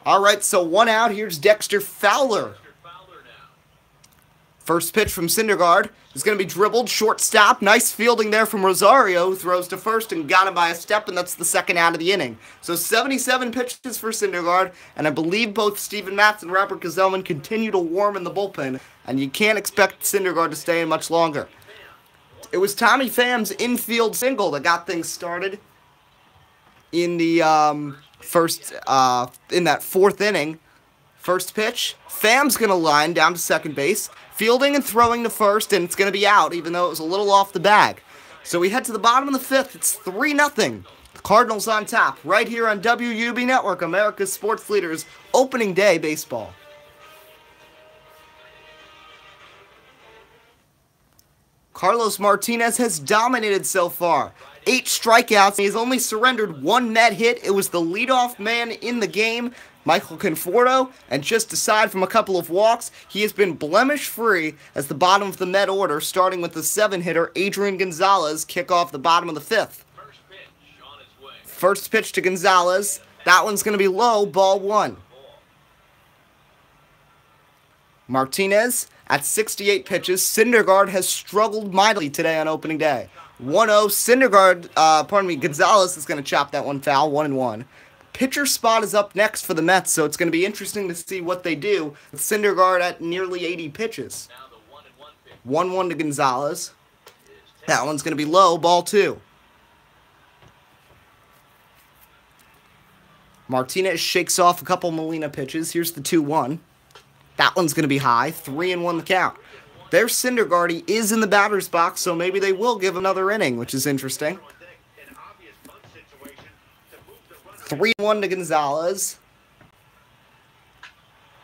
Alright, so 1 out. Here's Dexter Fowler. First pitch from Syndergaard is going to be dribbled, shortstop. Nice fielding there from Rosario, who throws to first and got him by a step, and that's the 2nd out of the inning. So 77 pitches for Syndergaard, and I believe both Steven Matz and Robert Gsellman continue to warm in the bullpen, and you can't expect Syndergaard to stay in much longer. It was Tommy Pham's infield single that got things started in the in that 4th inning. First pitch, Pham's going to line down to second base, fielding and throwing to first, and it's going to be out, even though it was a little off the bag. So we head to the bottom of the 5th. It's 3-0. The Cardinals on top, right here on WUB Network, America's sports leaders, opening day baseball. Carlos Martinez has dominated so far. 8 strikeouts. He's only surrendered 1 net hit. It was the leadoff man in the game, Michael Conforto, and just aside from a couple of walks, he has been blemish-free as the bottom of the Met order, starting with the 7-hitter Adrian Gonzalez, kick off the bottom of the 5th. First pitch to Gonzalez. That one's going to be low, ball 1. Martinez at 68 pitches. Syndergaard has struggled mightily today on opening day. 1-0. Syndergaard, Gonzalez is going to chop that one foul, 1-1. Pitcher spot is up next for the Mets, so it's going to be interesting to see what they do with Syndergaard at nearly 80 pitches. 1-1 to Gonzalez. That one's going to be low, ball 2. Martinez shakes off a couple Molina pitches. Here's the 2-1. That one's going to be high, 3-1 the count. There's Syndergaard. He is in the batter's box, so maybe they will give another inning, which is interesting. 3-1 to Gonzalez.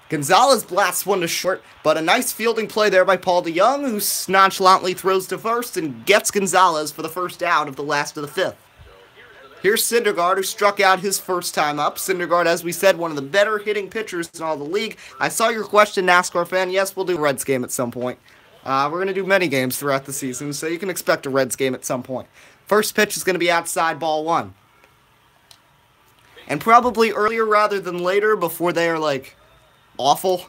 Gonzalez blasts one to short, but a nice fielding play there by Paul DeYoung, who nonchalantly throws to first and gets Gonzalez for the first out of the last of the 5th. Here's Syndergaard, who struck out his first time up. Syndergaard, as we said, one of the better hitting pitchers in all the league. I saw your question, NASCAR fan. Yes, we'll do a Reds game at some point. We're going to do many games throughout the season, so you can expect a Reds game at some point. First pitch is going to be outside, ball 1. And probably earlier rather than later before they are, like, awful.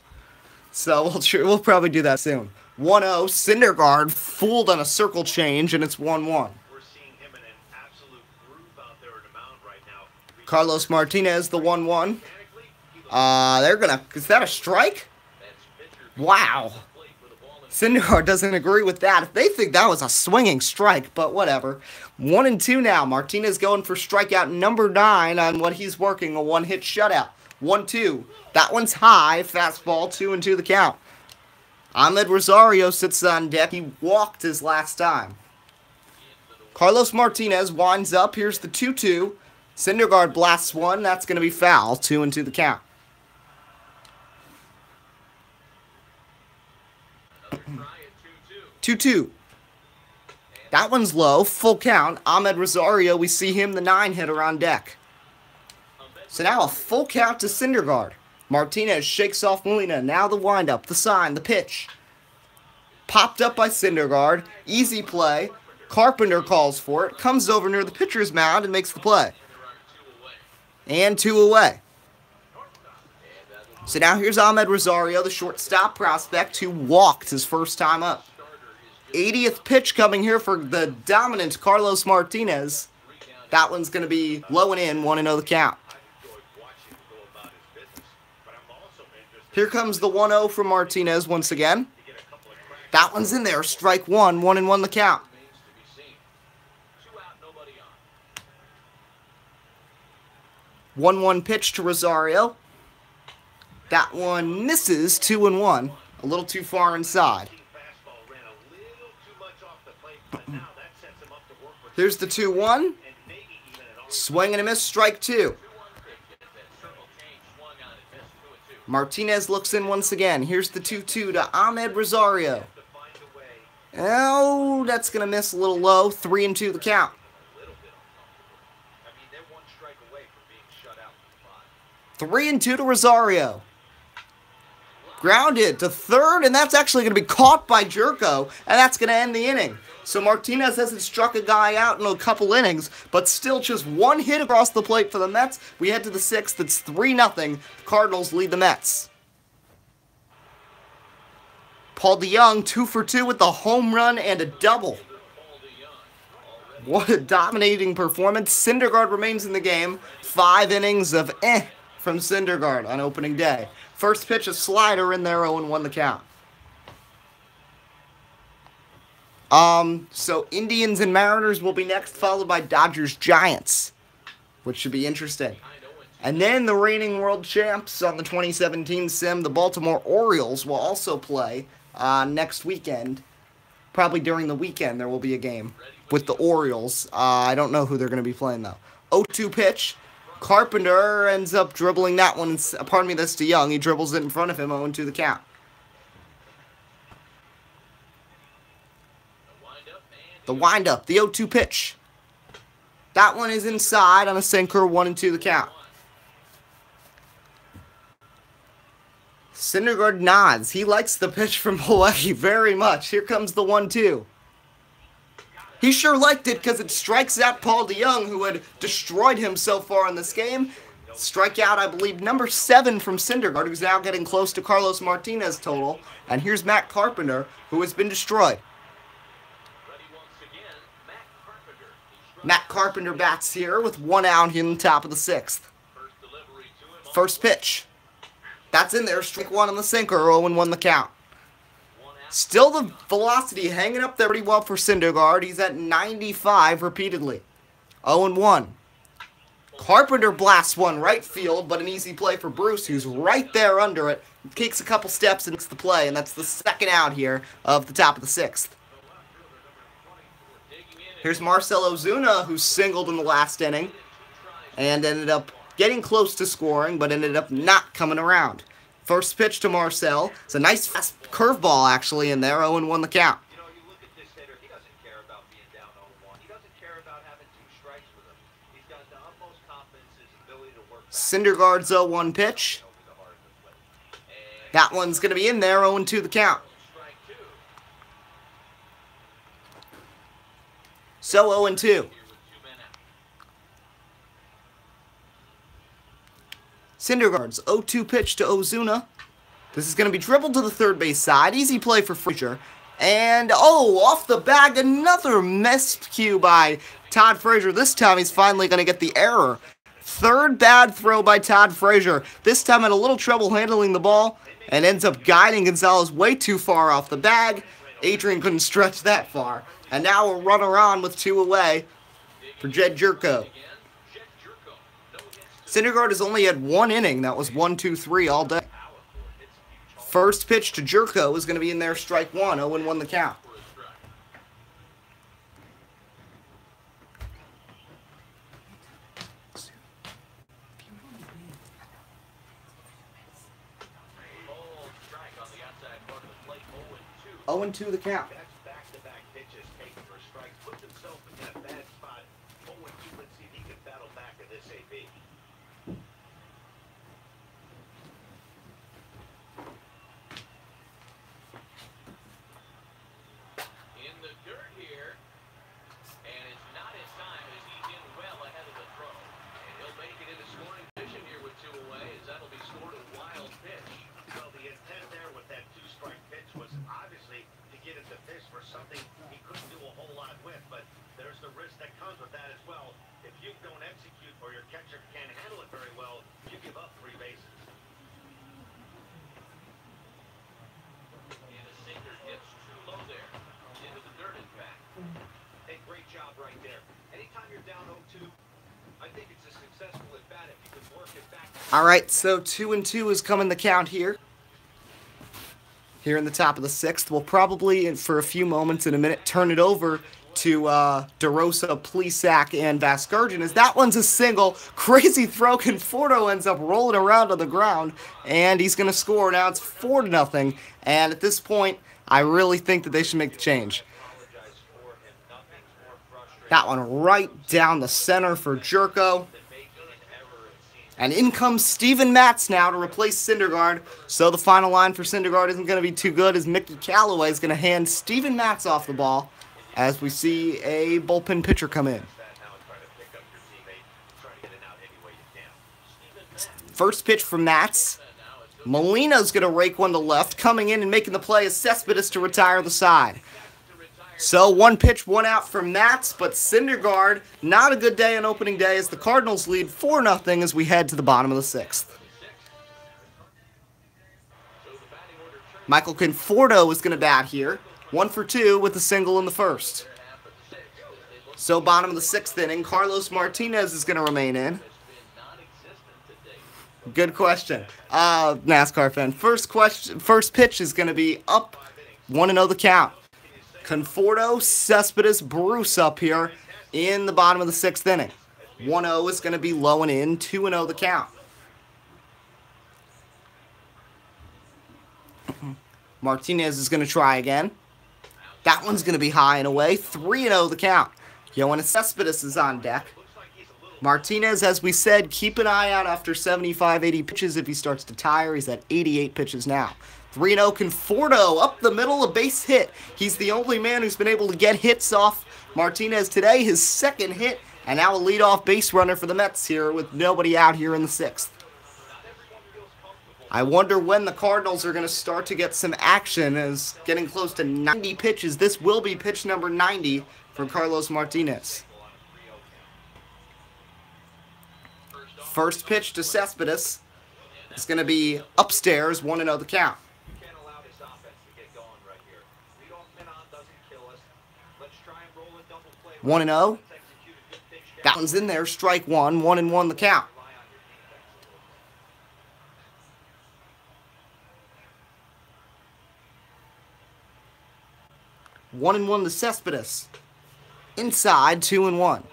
So we'll probably do that soon. 1-0, Syndergaard fooled on a circle change, and it's 1-1. Carlos Martinez, the 1-1. Is that a strike? Wow. Syndergaard doesn't agree with that. They think that was a swinging strike, but whatever. 1-2 now. Martinez going for strikeout number 9 on what he's working, a one-hit shutout. 1-2. That one's high. Fastball, 2-2 the count. Ahmed Rosario sits on deck. He walked his last time. Carlos Martinez winds up. Here's the 2-2. Syndergaard blasts one. That's going to be foul. 2-2 the count. 2-2. That one's low. Full count. Ahmed Rosario, we see him, the 9-hitter on deck. So now a full count to Syndergaard. Martinez shakes off Molina. Now the windup, the sign, the pitch. Popped up by Syndergaard. Easy play. Carpenter calls for it. Comes over near the pitcher's mound and makes the play. And 2 away. So now here's Ahmed Rosario, the shortstop prospect, who walked his first time up. 80th pitch coming here for the dominant Carlos Martinez. That one's going to be low and in, 1-0 the count. Here comes the 1-0 from Martinez once again. That one's in there, strike 1, 1-1 the count. 1-1 pitch to Rosario. That one misses, 2-1. A little too far inside. Here's the 2-1. Swing and a miss, strike 2. Martinez looks in once again. Here's the 2-2 to Ahmed Rosario. Oh, that's going to miss a little low. 3-2 the count. 3-2 to Rosario. Grounded to third, and that's actually going to be caught by Jerko, and that's going to end the inning. So Martinez hasn't struck a guy out in a couple innings, but still just one hit across the plate for the Mets. We head to the 6th. It's 3-0. Cardinals lead the Mets. Paul DeJong, 2 for 2 with the home run and a double. What a dominating performance. Syndergaard remains in the game. 5 innings of from Syndergaard on opening day. First pitch, a slider in there, 0-1 the count. So Indians and Mariners will be next, followed by Dodgers-Giants, which should be interesting. And then the reigning world champs on the 2017 sim, the Baltimore Orioles, will also play next weekend. Probably during the weekend there will be a game with the Orioles. I don't know who they're going to be playing, though. 0-2 pitch. Carpenter ends up dribbling that one. Pardon me, that's DeJong. He dribbles it in front of him, 0-2 the count. The windup, the 0-2 pitch. That one is inside on a sinker, 1-2 the count. Syndergaard nods. He likes the pitch from Hawaii very much. Here comes the 1-2. He sure liked it because it strikes out Paul DeJong, who had destroyed him so far in this game. Strikeout, I believe, number 7 from Syndergaard, who's now getting close to Carlos Martinez total. And here's Matt Carpenter, who has been destroyed. Matt Carpenter bats here with 1 out in the top of the 6th. First pitch. That's in there, strike 1 on the sinker, 0-1 the count. Still the velocity hanging up there pretty well for Syndergaard. He's at 95 repeatedly. 0-1. Carpenter blasts one right field, but an easy play for Bruce, who's right there under it. Takes a couple steps and makes the play, and that's the 2nd out here of the top of the 6th. Here's Marcell Ozuna, who singled in the last inning and ended up getting close to scoring, but ended up not coming around. First pitch to Marcell. It's a nice fast curveball, actually, in there. 0-1 the count. You know, you look at this hitter, he doesn't care about being down 0-1. He doesn't care about having 2 strikes with him. He's got the utmost confidence in his ability to work back. Syndergaard's 0-1 pitch. That one's going to be in there. 0-2 the count. So 0-2. Syndergaard's 0-2 pitch to Ozuna. This is going to be dribbled to the third base side. Easy play for Frazier. And, oh, off the bag, another miscue by Todd Frazier. This time he's finally going to get the error. third bad throw by Todd Frazier. This time had a little trouble handling the ball and ends up guiding Gonzalez way too far off the bag. Adrian couldn't stretch that far. And now a runner on with 2 away for Jed Jerko. Syndergaard has only had 1 inning. That was 1-2-3 all day. First pitch to Jerko is going to be in there, strike 1, 0-1 the count. Oh and 2 the count. Back-to-back pitches taken for strikes, puts himself in a bad spot. 0-2, let's see if he can battle back in this AB. In the dirt here, and it's not in time as he's in well ahead of the throw. And he'll make it into scoring position here with 2 away, as that'll be scored a wild pitch. Well, the intent there with that 2-strike pitch was obviously to get him to fish for something he couldn't do a whole lot with, but there's the risk that comes with that as well. If you don't execute or your catcher can't handle it very well, you give up 3 bases. And the sinker gets too low there, into the dirt in fact. Hey, great job right there. Anytime you're down 0-2, I think it's a successful at bat if you can work it back. All right, so 2-2 is coming the count here. Here in the top of the 6th. We'll probably, for a few moments in a minute, turn it over to DeRosa, Plesac, and Vasgersian, as that one's a single. Crazy throw. Conforto ends up rolling around on the ground, and he's going to score. Now it's 4-0, and at this point, I really think that they should make the change. That one right down the center for Jerko. And in comes Steven Matz now to replace Syndergaard. So the final line for Syndergaard isn't going to be too good, as Mickey Callaway is going to hand Steven Matz off the ball as we see a bullpen pitcher come in. First pitch from Matz. Molina's going to rake one to left. Coming in and making the play is Cespedes to retire the side. So 1 pitch, 1 out from Matz, but Syndergaard, not a good day on opening day as the Cardinals lead 4-0 as we head to the bottom of the 6th. Michael Conforto is going to bat here. 1 for 2 with a single in the first. So bottom of the 6th inning, Carlos Martinez is going to remain in. Good question. NASCAR fan. First pitch is going to be up, 1-0 the count. Conforto, Cespedes, Bruce up here in the bottom of the 6th inning. 1-0 is going to be low and in, 2-0 the count. Martinez is going to try again. That one's going to be high and away, 3-0 the count. Yoenis Cespedes is on deck. Martinez, as we said, keep an eye out after 75, 80 pitches if he starts to tire. He's at 88 pitches now. 3-0 Conforto up the middle, a base hit. He's the only man who's been able to get hits off Martinez today. His 2nd hit, and now a leadoff base runner for the Mets here with nobody out here in the 6th. I wonder when the Cardinals are going to start to get some action, as getting close to 90 pitches. This will be pitch number 90 for Carlos Martinez. First pitch to Cespedes is going to be upstairs, 1-0 the count. 1-0. That one's in there, strike 1, 1-1 the count. One and one to Cespedes. Inside, 2-1.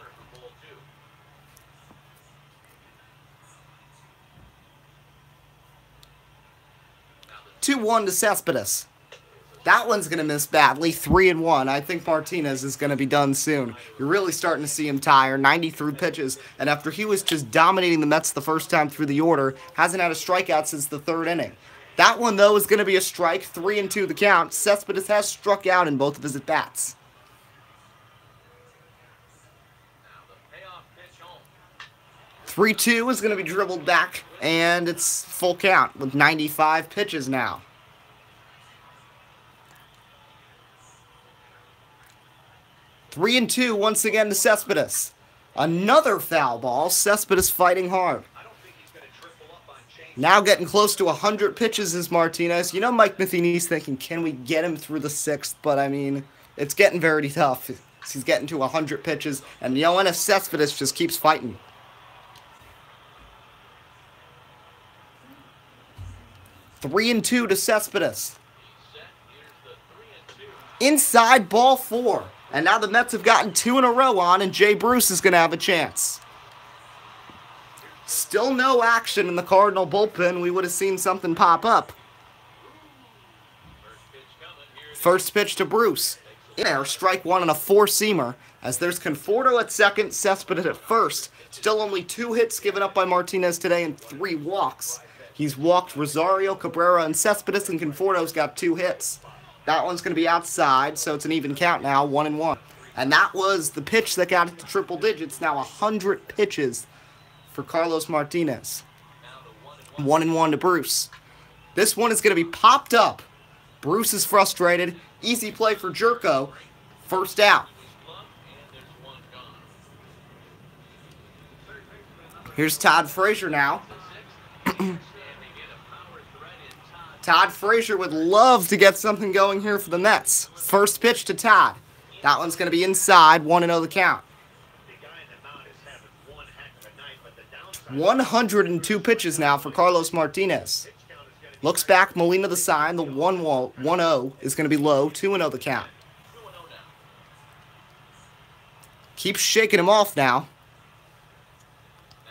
2-1 to Cespedes. That one's going to miss badly, 3-1. I think Martinez is going to be done soon. You're really starting to see him tire, 93 pitches, and after he was just dominating the Mets the first time through the order, hasn't had a strikeout since the 3rd inning. That one, though, is going to be a strike, 3-2 the count. Cespedes has struck out in both of his at-bats. Now 3-2 is going to be dribbled back, and it's full count with 95 pitches now. 3-2 once again to Cespedes. Another foul ball. Cespedes fighting hard. Now getting close to 100 pitches is Martinez. You know Mike Matheny's thinking, can we get him through the 6th? But, I mean, it's getting very tough. He's getting to 100 pitches. And Yoenis Cespedes just keeps fighting. 3-2 to Cespedes. Inside ball 4. And now the Mets have gotten 2 in a row on, and Jay Bruce is going to have a chance. Still no action in the Cardinal bullpen. We would have seen something pop up. First pitch to Bruce. In there, strike 1 and a 4-seamer. As there's Conforto at second, Cespedes at first. Still only 2 hits given up by Martinez today and 3 walks. He's walked Rosario, Cabrera, and Cespedes, and Conforto's got 2 hits. That one's going to be outside, so it's an even count now, 1-1. And that was the pitch that got it to triple digits. Now 100 pitches for Carlos Martinez. 1-1 to Bruce. This one is going to be popped up. Bruce is frustrated. Easy play for Jerko. First out. Here's Todd Frazier now. Todd Frazier would love to get something going here for the Mets. First pitch to Todd. That one's going to be inside, 1-0 the count. 102 pitches now for Carlos Martinez. Looks back, Molina the sign, the 1-0 is going to be low, 2-0 the count. Keeps shaking him off now.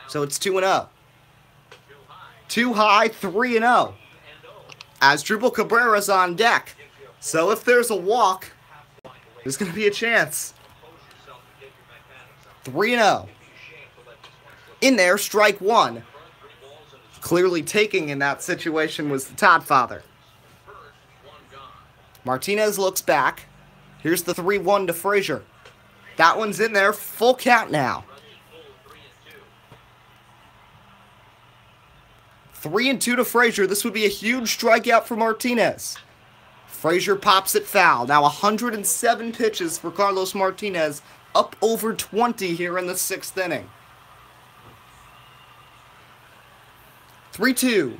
So it's 2-0. Too high, 3-0. Asdrubal Cabrera's on deck. So if there's a walk, there's going to be a chance. 3-0. In there, strike 1. Clearly taking in that situation was the Todd father. Martinez looks back. Here's the 3-1 to Frazier. That one's in there, full count now. 3-2 to Frazier. This would be a huge strikeout for Martinez. Frazier pops it foul. Now 107 pitches for Carlos Martinez. Up over 20 here in the 6th inning. 3-2.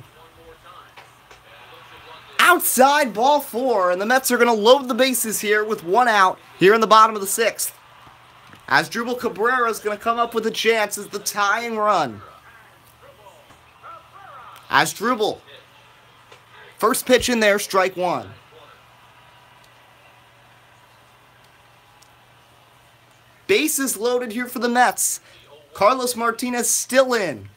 Outside ball 4. And the Mets are going to load the bases here with 1 out here in the bottom of the 6th. Asdrubal Cabrera is going to come up with a chance as the tying run. Asdrubal. First pitch in there, strike 1. Bases loaded here for the Mets. Carlos Martinez still in.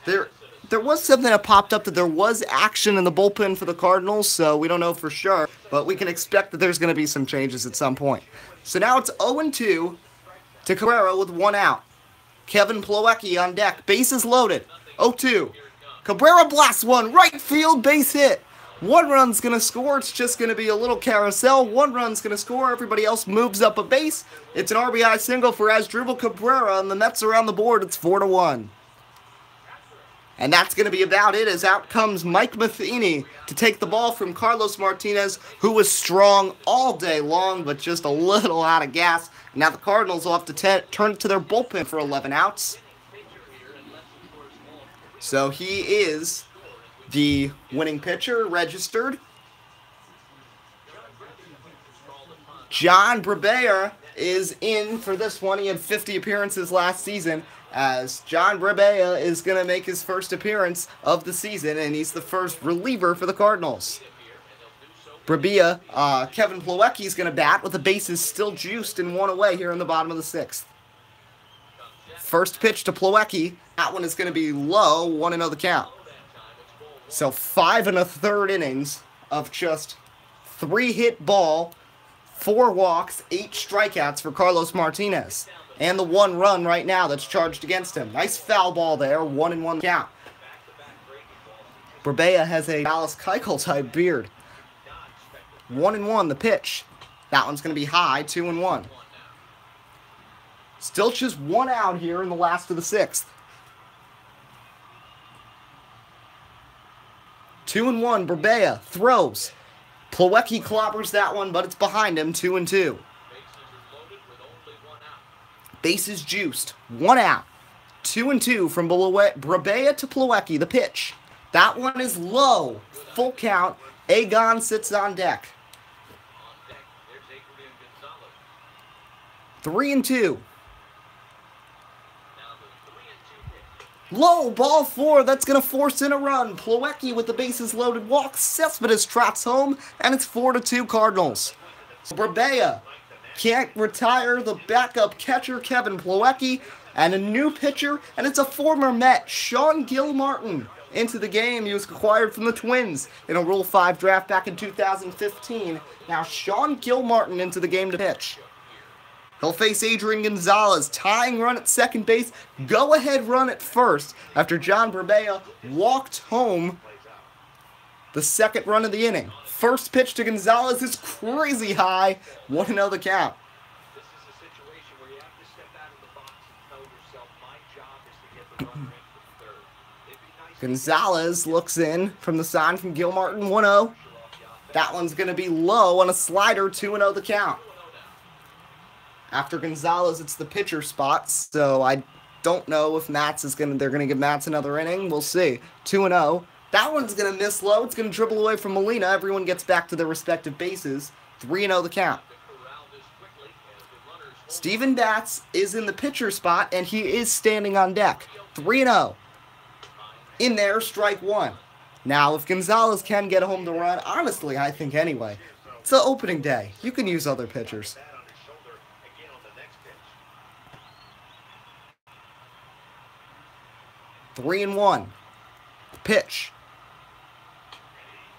There was something that popped up that there was action in the bullpen for the Cardinals, so we don't know for sure, but we can expect that there's going to be some changes at some point. So now it's 0-2 to Cabrera with 1 out. Kevin Plawecki on deck. Bases loaded. 0-2. Cabrera blasts one. Right field base hit. 1 run's going to score. It's just going to be a little carousel. 1 run's going to score. Everybody else moves up a base. It's an RBI single for Asdrubal Cabrera, and the Mets are on the board. It's 4-1. And that's going to be about it, as out comes Mike Matheny to take the ball from Carlos Martinez, who was strong all day long, but just a little out of gas. Now the Cardinals will have to turn it to their bullpen for 11 outs. So he is the winning pitcher, registered. John Brebeyer is in for this one. He had 50 appearances last season, as John Brebeyer is going to make his first appearance of the season, and he's the first reliever for the Cardinals. Brebeyer, Kevin Plawecki is going to bat with the bases still juiced and 1 away here in the bottom of the 6th. First pitch to Plawecki. That one is going to be low, 1-0 the count. So 5 1/3 innings of just 3 hit ball, 4 walks, 8 strikeouts for Carlos Martinez. And the 1 run right now that's charged against him. Nice foul ball there, 1-1 count. Brebeyer has a Dallas Keuchel type beard. 1-1 the pitch. That one's going to be high, 2-1. Still just 1 out here in the last of the 6th. 2-1, Brebeyer throws. Plawecki clobbers that one, but it's behind him, 2-2. Bases juiced. 1 out. 2-2 from Brabea to Plawecki. The pitch. That one is low. Full count. Agon sits on deck. 3-2. Low, ball 4. That's going to force in a run. Plawecki with the bases loaded walk. Cespedes trots home, and it's 4-2 Cardinals. Brabea can't retire the backup catcher, Kevin Plawecki, and a new pitcher, and it's a former Met, Sean Gilmartin, into the game. He was acquired from the Twins in a Rule 5 draft back in 2015. Now Sean Gilmartin into the game to pitch. He'll face Adrian Gonzalez, tying run at second base, go-ahead run at first after John Brabea walked home the second run of the inning. First pitch to Gonzalez is crazy high, 1-0 the count. This is a situation where you have to step out of the box and tell yourself, my job is to get the runner in for third. It'd be nice. Gonzalez looks in from the sign from Gilmartin, 1-0. That one's going to be low on a slider, 2-0 the count. After Gonzalez, it's the pitcher spot, so I don't know if they're going to give Matz another inning. We'll see. 2-0. That one's going to miss low. It's going to dribble away from Molina. Everyone gets back to their respective bases. 3-0 the count. Steven Batts is in the pitcher spot, and he is standing on deck. 3-0. In there, strike 1. Now, if Gonzalez can get home to run, honestly, I think anyway, it's the opening day. You can use other pitchers. 3-1. Pitch.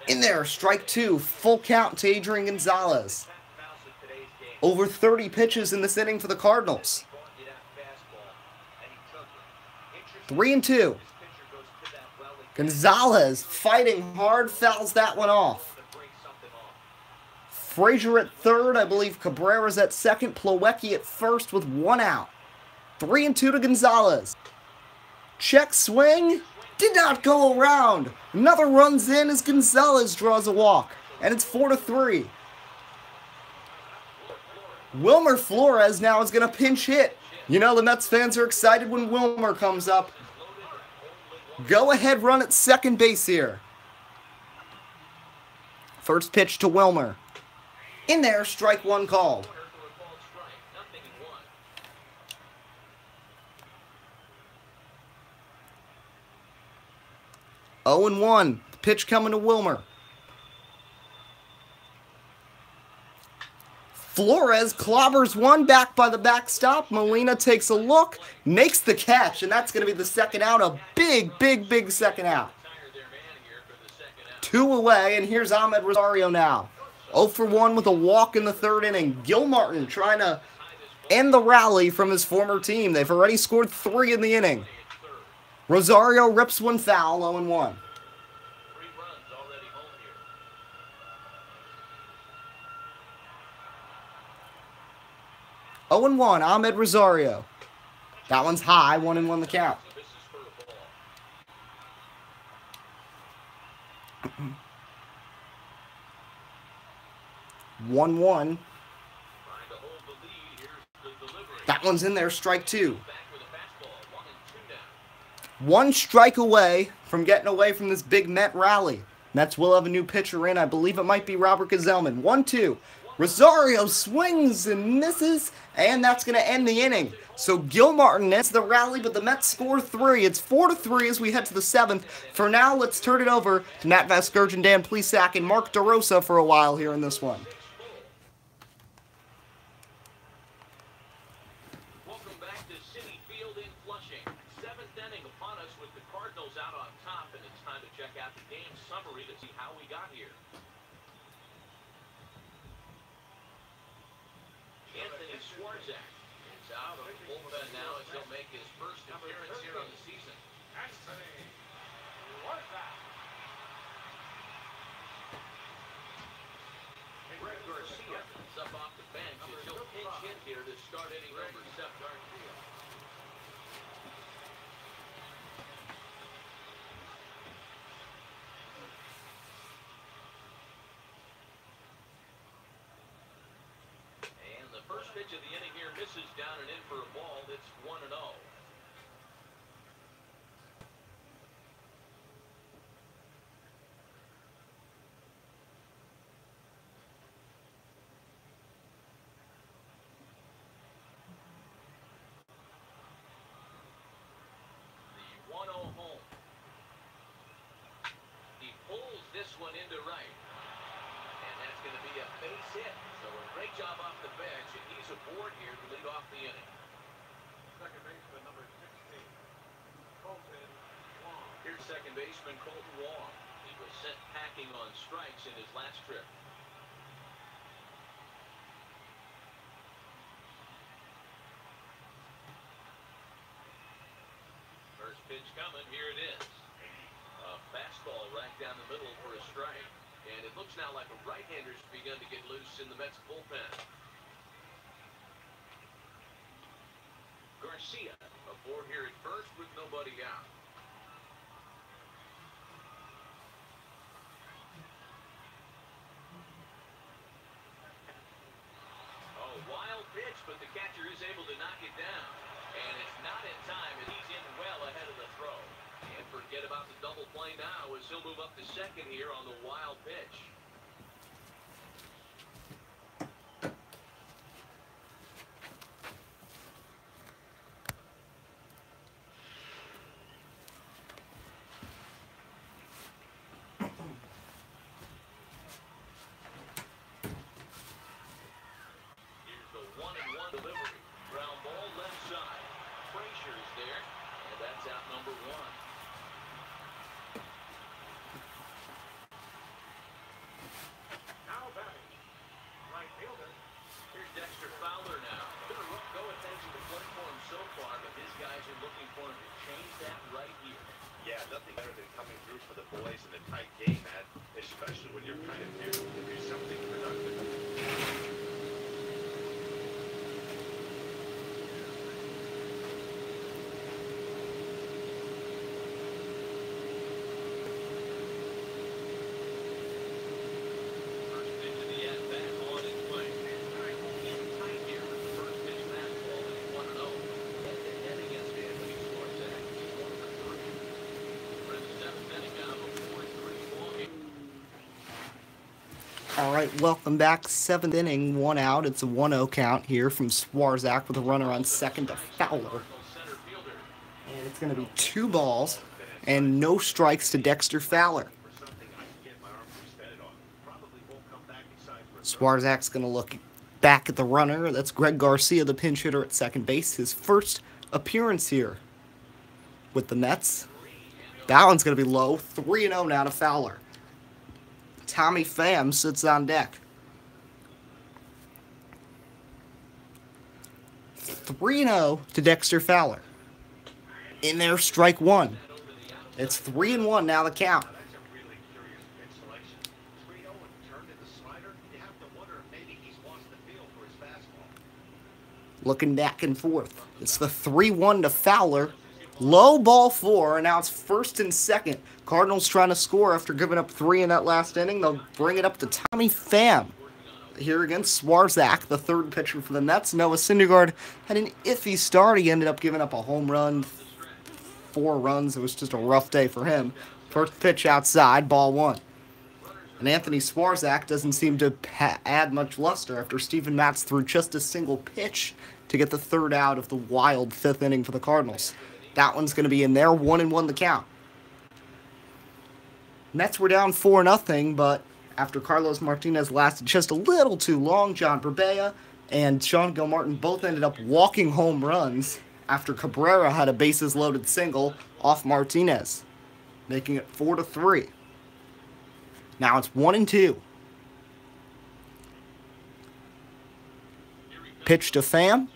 In there, strike 2. Full count to Adrian Gonzalez. Over 30 pitches in this inning for the Cardinals. 3-2. Gonzalez fighting hard, fouls that one off. Frazier at third. I believe Cabrera's at second. Plawecki at first with 1 out. 3-2 to Gonzalez. Check swing. Did not go around. Another runs in as Gonzalez draws a walk. And it's 4-3. Wilmer Flores now is going to pinch hit. You know the Mets fans are excited when Wilmer comes up. Go ahead run at second base here. First pitch to Wilmer. In there, strike 1 called. 0-1. Pitch coming to Wilmer. Flores clobbers one back by the backstop. Molina takes a look, makes the catch, and that's going to be the second out. A big, big, big second out. 2 away, and here's Ahmed Rosario now. 0-for-1 with a walk in the third inning. Gilmartin trying to end the rally from his former team. They've already scored 3 in the inning. Rosario rips one foul, 0-1. 0-1, Ahmed Rosario. That one's high, 1-1 the count. One. That one's in there, strike 2. 1 strike away from getting away from this big Met rally. Mets will have a new pitcher in. I believe it might be Robert Gazelman. 1-2. Rosario swings and misses, and that's going to end the inning. So Gilmartin ends the rally, but the Mets score 3. It's 4-3 as we head to the 7th. For now, let's turn it over to Matt Vasgersian, Dan Plesac, and Mark DeRosa for a while here in this one. Welcome back to Citi Field in Flushing. 7th inning upon us with the Cardinals out on top, and it's time to check out the game summary to see how we got here. Anthony Swarzak is out of the bullpen now as he'll make his first appearance here on the season. Anthony Swarzak. Greg Garcia is up off the bench as he'll pinch hit here to start inning number 7. pitch of the inning here misses down and in for a ball. It's 1-0. The 1-0 home. He pulls this one into right. And that's going to be a base hit. So a great job off the bench, and he's aboard here to lead off the inning. Second baseman number 16, Colton Wong. Here's second baseman Colton Wong. He was sent packing on strikes in his last trip. First pitch coming, here it is. A fastball right down the middle for a strike. And it looks now like a right-hander's begun to get loose in the Mets bullpen. Garcia aboard here at first with nobody out. A wild pitch, but the catcher is able to knock it down. And it's not in time, and he's in well ahead of the throw. And forget about the double play now as he'll move up to second here on the wild pitch. Here's the 1-1 delivery. Ground ball left side. Frazier's there, and that's out number 1. Now batting, right fielder. Here's Dexter Fowler now. Been a rough go at things at the plate for him so far, but his guys are looking for him to change that right here. Yeah, nothing better than coming through for the boys in a tight game, Matt, especially when you're kind of due to do something productive. First pitch of the at-bat on its way. He's tight here with the first pitch fastball at 1-0. Head-to-head against Anthony Swarzak. He's 1 for 3. We're in the 7th inning now, a 4-3 ball game. All right, welcome back. 7th inning, 1 out. It's a 1-0 count here from Swarzak with a runner on second to Fowler. Center fielder. And it's going to be 2 balls and no strikes to Dexter Fowler. For something I can get my arm suspended on. Probably won't come back inside for a Swarzak's going to look back at the runner. That's Greg Garcia, the pinch hitter at second base. His first appearance here with the Mets. That one's going to be low. 3-0 now to Fowler. Tommy Pham sits on deck. 3-0 to Dexter Fowler. In there, strike 1. It's 3-1 now the count. That's a really curious pitch selection. 3-0 and turned into slider. You have to wonder if maybe he's lost the feel for his fastball. Looking back and forth. It's the 3-1 to Fowler. Low ball 4, and now it's first and second. Cardinals trying to score after giving up 3 in that last inning. They'll bring it up to Tommy Pham. Here against Swarzak, the third pitcher for the Mets. Noah Syndergaard had an iffy start. He ended up giving up a home run, 4 runs. It was just a rough day for him. First pitch outside, ball 1. And Anthony Swarzak doesn't seem to add much luster after Steven Matz threw just a single pitch to get the third out of the wild 5th inning for the Cardinals. That one's going to be in there, 1-1 the count. Mets were down 4-0, but after Carlos Martinez lasted just a little too long, John Berbea and Sean Gilmartin both ended up walking home runs after Cabrera had a bases-loaded single off Martinez, making it 4-3. Now it's 1-2. Pitch to Pham.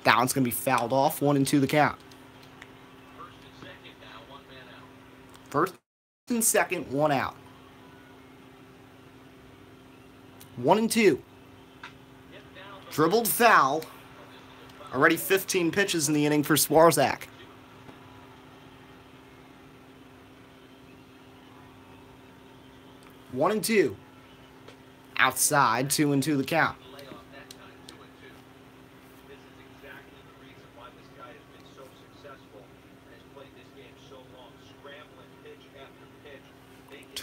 That one's going to be fouled off, 1-2 the count. First and second, 1 out. 1-2. Dribbled foul. Already 15 pitches in the inning for Swarzak. One and two. Outside, 2-2 the count.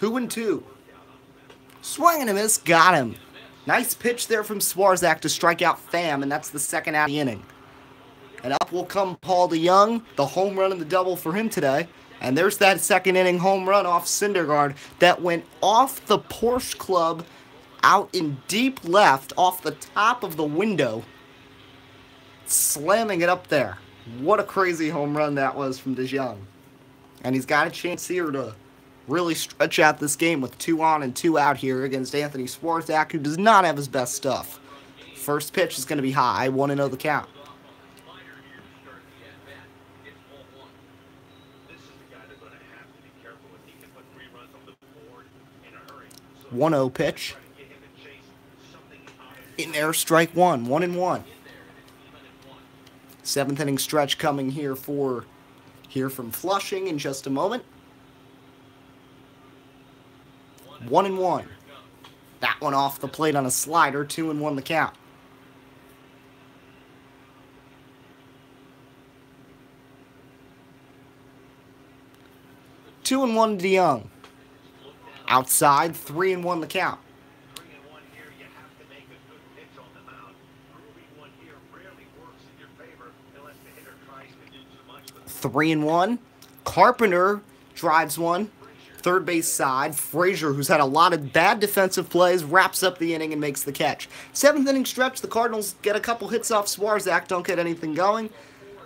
2-2. Swing and a miss, got him. Nice pitch there from Swarzak to strike out Pham, and that's the second out of the inning. And up will come Paul DeYoung, the home run and the double for him today. And there's that second inning home run off Syndergaard that went off the Porsche Club out in deep left off the top of the window, slamming it up there. What a crazy home run that was from DeYoung. And he's got a chance here to really stretch out this game with 2 on and 2 out here against Anthony Swarzak, who does not have his best stuff. First pitch is going to be high, 1-0 the count. 1-0 pitch. In there, strike one, 1-1. 7th inning stretch coming here from Flushing in just a moment. 1-1. That one off the plate on a slider, 2-1 the count. Two and 1 to DeYoung. Outside, 3-1 the count. 3-1. Carpenter drives one. Third base side. Frazier, who's had a lot of bad defensive plays, wraps up the inning and makes the catch. 7th inning stretch. The Cardinals get a couple hits off Swarzak. Don't get anything going.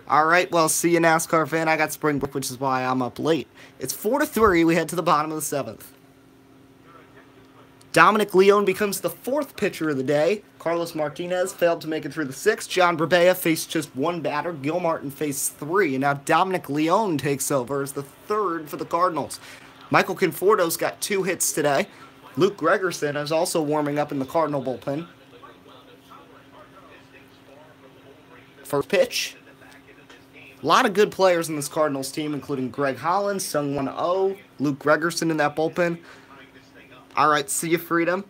All right, well, see you, NASCAR fan. I got spring break, which is why I'm up late. It's 4-3. We head to the bottom of the 7th. Dominic Leone becomes the 4th pitcher of the day. Carlos Martinez failed to make it through the 6th. John Brebeya faced just 1 batter. Gil Martin faced 3. And now Dominic Leone takes over as the 3rd for the Cardinals. Michael Conforto's got 2 hits today. Luke Gregerson is also warming up in the Cardinal bullpen. First pitch. A lot of good players in this Cardinals team, including Greg Holland, Sung-Won Oh, Luke Gregerson in that bullpen. All right, see you, Freedom.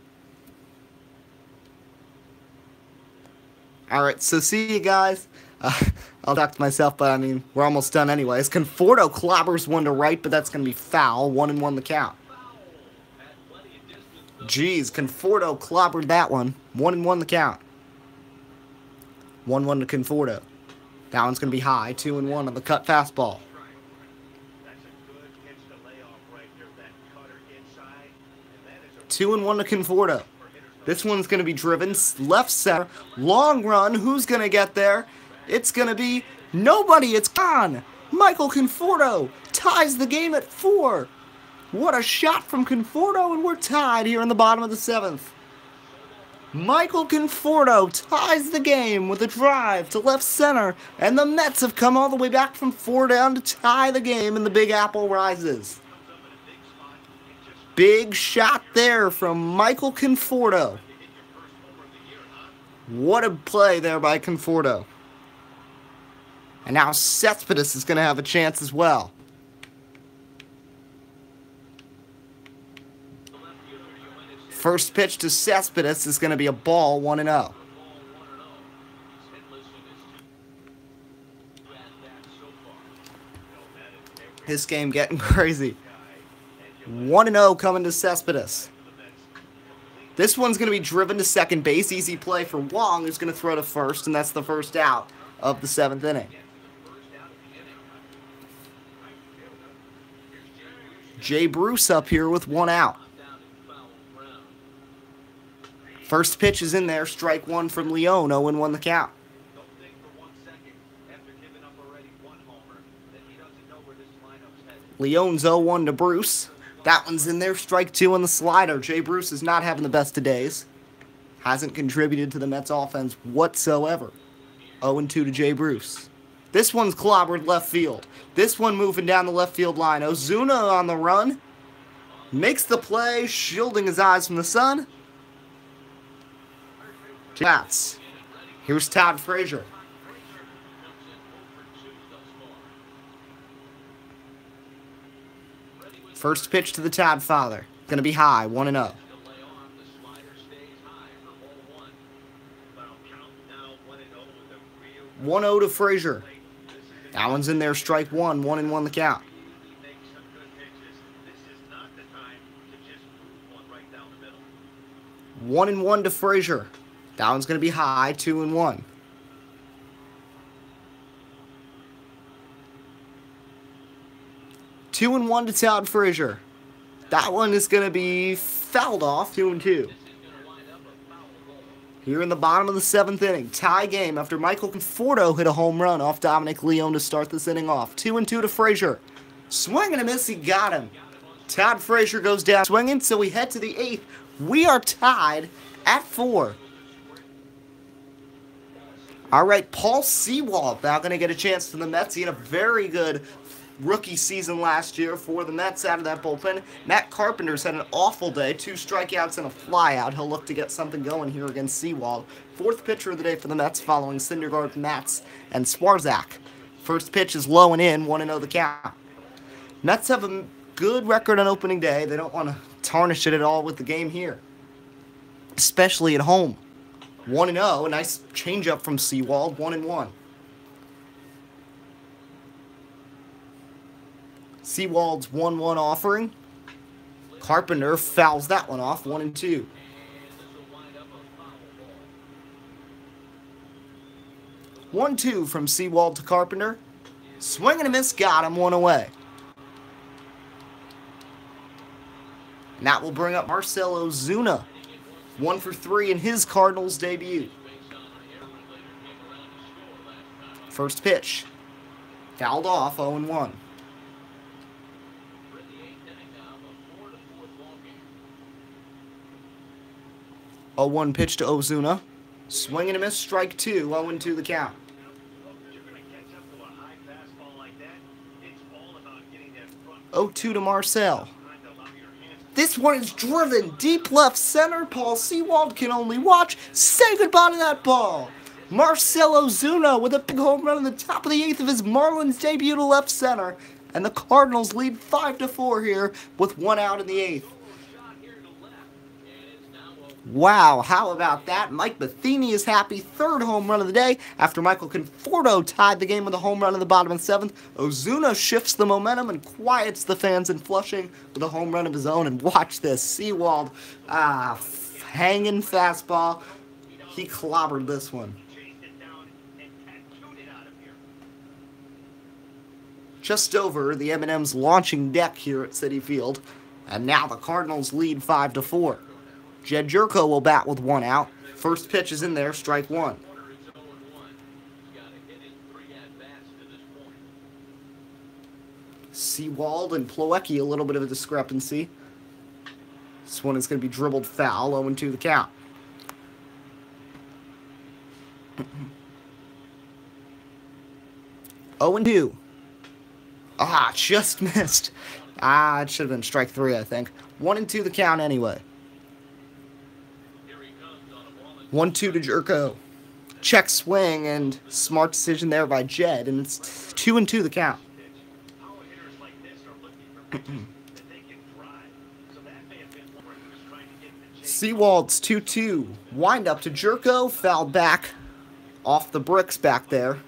All right, so see you guys. I'll talk to myself, but I mean, we're almost done anyways. Conforto clobbers one to right, but that's going to be foul. 1-1 the count. Jeez, Conforto clobbered that one. 1-1 the count. 1-1 to Conforto. That one's going to be high. 2-1 on the cut fastball. 2-1 to Conforto. This one's going to be driven left center. Long run. Who's going to get there? It's going to be nobody. It's gone. Michael Conforto ties the game at 4. What a shot from Conforto, and we're tied here in the bottom of the 7th. Michael Conforto ties the game with a drive to left center, and the Mets have come all the way back from 4 down to tie the game, and the Big Apple rises. Big shot there from Michael Conforto. What a play there by Conforto. And now Cespedes is going to have a chance as well. First pitch to Cespedes is going to be a ball, 1-0. This game getting crazy. 1-0 coming to Cespedes. This one's going to be driven to second base. Easy play for Wong, who's going to throw to first, and that's the first out of the 7th inning. Jay Bruce up here with 1 out. First pitch is in there. Strike 1 from Leone. 0-1 the count. Leone's 0-1 to Bruce. That one's in there. Strike 2 on the slider. Jay Bruce is not having the best of days. Hasn't contributed to the Mets offense whatsoever. 0-2 to Jay Bruce. This one's clobbered left field. This one moving down the left field line. Ozuna on the run. Makes the play, shielding his eyes from the sun. Bats. Here's Todd Frazier. First pitch to the Todd father. Going to be high, 1-0. 1-0 to Frazier. That one's in there, strike 1, 1-1 the count. 1-1 to Frazier. That one's going to be high, 2-1. 2-1 to Todd Frazier. That one is going to be fouled off, 2-2. Here in the bottom of the 7th inning, tie game after Michael Conforto hit a home run off Dominic Leone to start this inning off. 2-2 to Frazier. Swing and a miss, he got him. Todd Frazier goes down swinging, so we head to the 8th. We are tied at 4. All right, Paul Sewald now going to get a chance to the Mets. He had a very good rookie season last year for the Mets out of that bullpen. Matt Carpenter's had an awful day, 2 strikeouts and a flyout. He'll look to get something going here against Sewald. 4th pitcher of the day for the Mets following Syndergaard, Matz, and Swarzak. First pitch is low and in, 1-0 the count. Mets have a good record on opening day. They don't want to tarnish it at all with the game here, especially at home. 1-0, a nice changeup from Sewald, 1-1. Sewald's 1-1 offering. Carpenter fouls that one off, 1-2. One, 2 from Sewald to Carpenter. Swing and a miss, got him, 1 away. And that will bring up Marcell Ozuna. 1 for 3 in his Cardinals debut. First pitch. Fouled off, 0-1. 0-1 pitch to Ozuna. Swing and a miss, strike 2, 0-2 the count. 0-2 to Marcell. This one is driven deep left center. Paul Sewald can only watch. Say goodbye to that ball. Marcell Ozuna with a big home run in the top of the 8th of his Marlins debut to left center. And the Cardinals lead 5-4 here with 1 out in the 8th. Wow, how about that? Mike Matheny is happy. 3rd home run of the day after Michael Conforto tied the game with a home run in the bottom of the 7th. Ozuna shifts the momentum and quiets the fans in Flushing with a home run of his own. And watch this. Sewald, hanging fastball. He clobbered this one. Just over the M&M's launching deck here at Citi Field. And now the Cardinals lead 5-4. Jed Jerko will bat with 1 out. First pitch is in there, strike 1. Sewald and Plawecki, a little bit of a discrepancy. This one is going to be dribbled foul, 0-2 the count. Oh and 2. Just missed. It should have been strike 3, I think. 1-2 the count anyway. 1-2 to Jerko. Check swing and smart decision there by Jed, and it's 2-2 the count. Sewald's 2-2. Wind up to Jerko, fouled back off the bricks back there.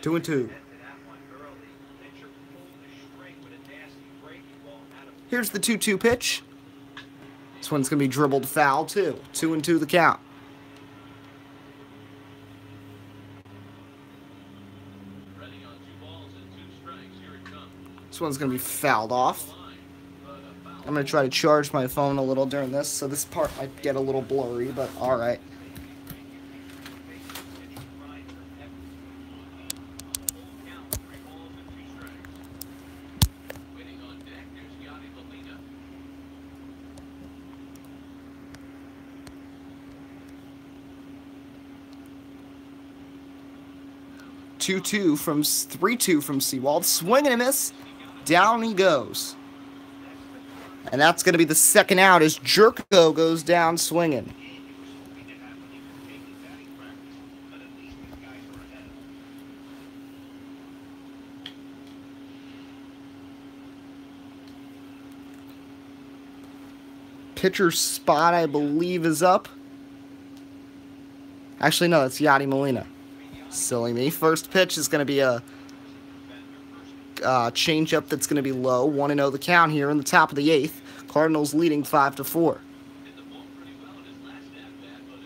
2-2. Here's the 2-2 pitch. This one's going to be dribbled foul, too. 2-2 the count. This one's going to be fouled off. I'm going to try to charge my phone a little during this, so this part might get a little blurry, but alright. From 3-2 from Sewald. Swing and a miss. Down he goes. And that's going to be the 2nd out as Jerko goes down swinging. Pitcher's spot, I believe, is up. Actually, no, that's Yadi Molina. Silly me. First pitch is going to be a changeup that's going to be low. 1-0 the count here in the top of the 8th. Cardinals leading 5-4.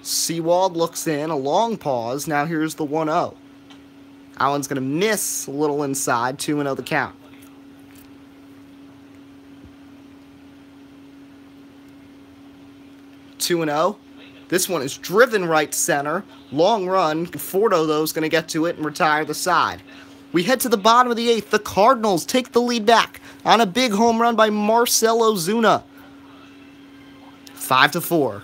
Sewald looks in, a long pause. Now here's the 1-0. Allen's going to miss a little inside, 2-0 the count. 2-0. This one is driven right center. Long run. Conforto, though, is going to get to it and retire the side. We head to the bottom of the 8th. The Cardinals take the lead back on a big home run by Marcell Ozuna. 5-4.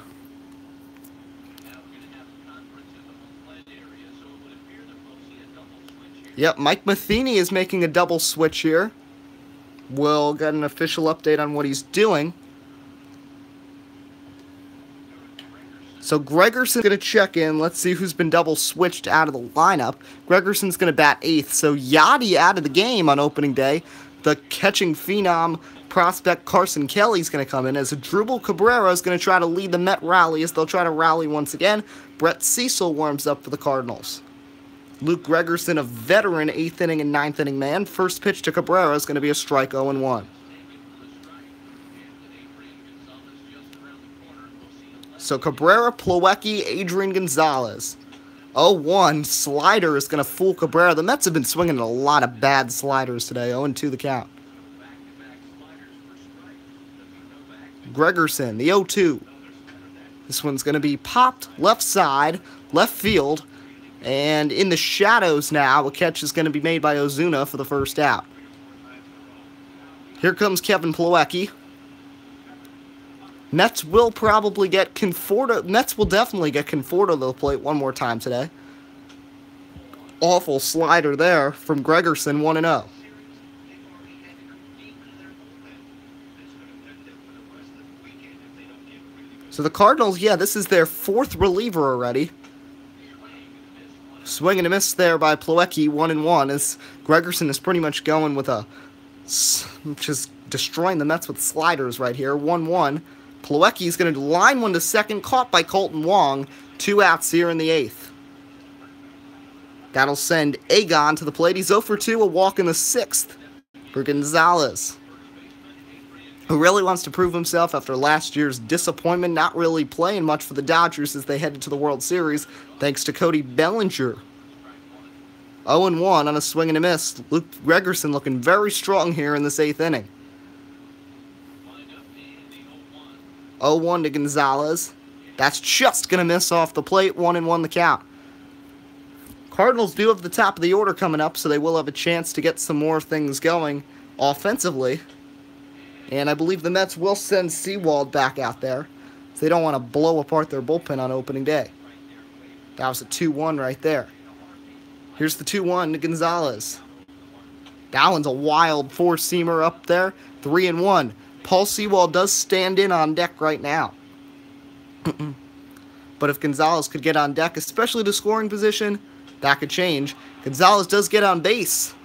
Yep, Mike Matheny is making a double switch here. We'll get an official update on what he's doing. So Gregerson's going to check in. Let's see who's been double switched out of the lineup. Gregerson's going to bat 8th. So Yachty out of the game on opening day. The catching phenom prospect Carson Kelly's going to come in as Drupal Cabrera is going to try to lead the Met rally as they'll try to rally once again. Brett Cecil warms up for the Cardinals. Luke Gregerson, a veteran 8th inning and 9th inning man. First pitch to Cabrera is going to be a strike 0-1. So Cabrera, Plawecki, Adrian Gonzalez. 0-1. Slider is going to fool Cabrera. The Mets have been swinging a lot of bad sliders today. 0-2 the count. Gregerson, the 0-2. This one's going to be popped left side, left field. And in the shadows now, a catch is going to be made by Ozuna for the first out. Here comes Kevin Plawecki. Mets will probably get Conforto. Mets will definitely get Conforto to the plate one more time today. Awful slider there from Gregerson, 1-0. So the Cardinals, yeah, this is their 4th reliever already. Swing and a miss there by Plawecki, 1-1, as Gregerson is pretty much going with a, just destroying the Mets with sliders right here, 1-1. Plawecki is going to line one to second, caught by Colton Wong, 2 outs here in the 8th. That'll send Agon to the plate. He's 0 for 2, a walk in the 6th for Gonzalez, who really wants to prove himself after last year's disappointment, not really playing much for the Dodgers as they headed to the World Series, thanks to Cody Bellinger. 0-1 on a swing and a miss. Luke Gregerson looking very strong here in this 8th inning. 0-1 to Gonzalez. That's just going to miss off the plate. 1-1 the count. Cardinals do have the top of the order coming up, so they will have a chance to get some more things going offensively. And I believe the Mets will send Sewald back out there. So they don't want to blow apart their bullpen on opening day. That was a 2-1 right there. Here's the 2-1 to Gonzalez. That one's a wild 4-seamer up there. 3-1. Paul Sewald does stand in on deck right now. But if Gonzalez could get on deck, especially to scoring position, that could change. Gonzalez does get on base.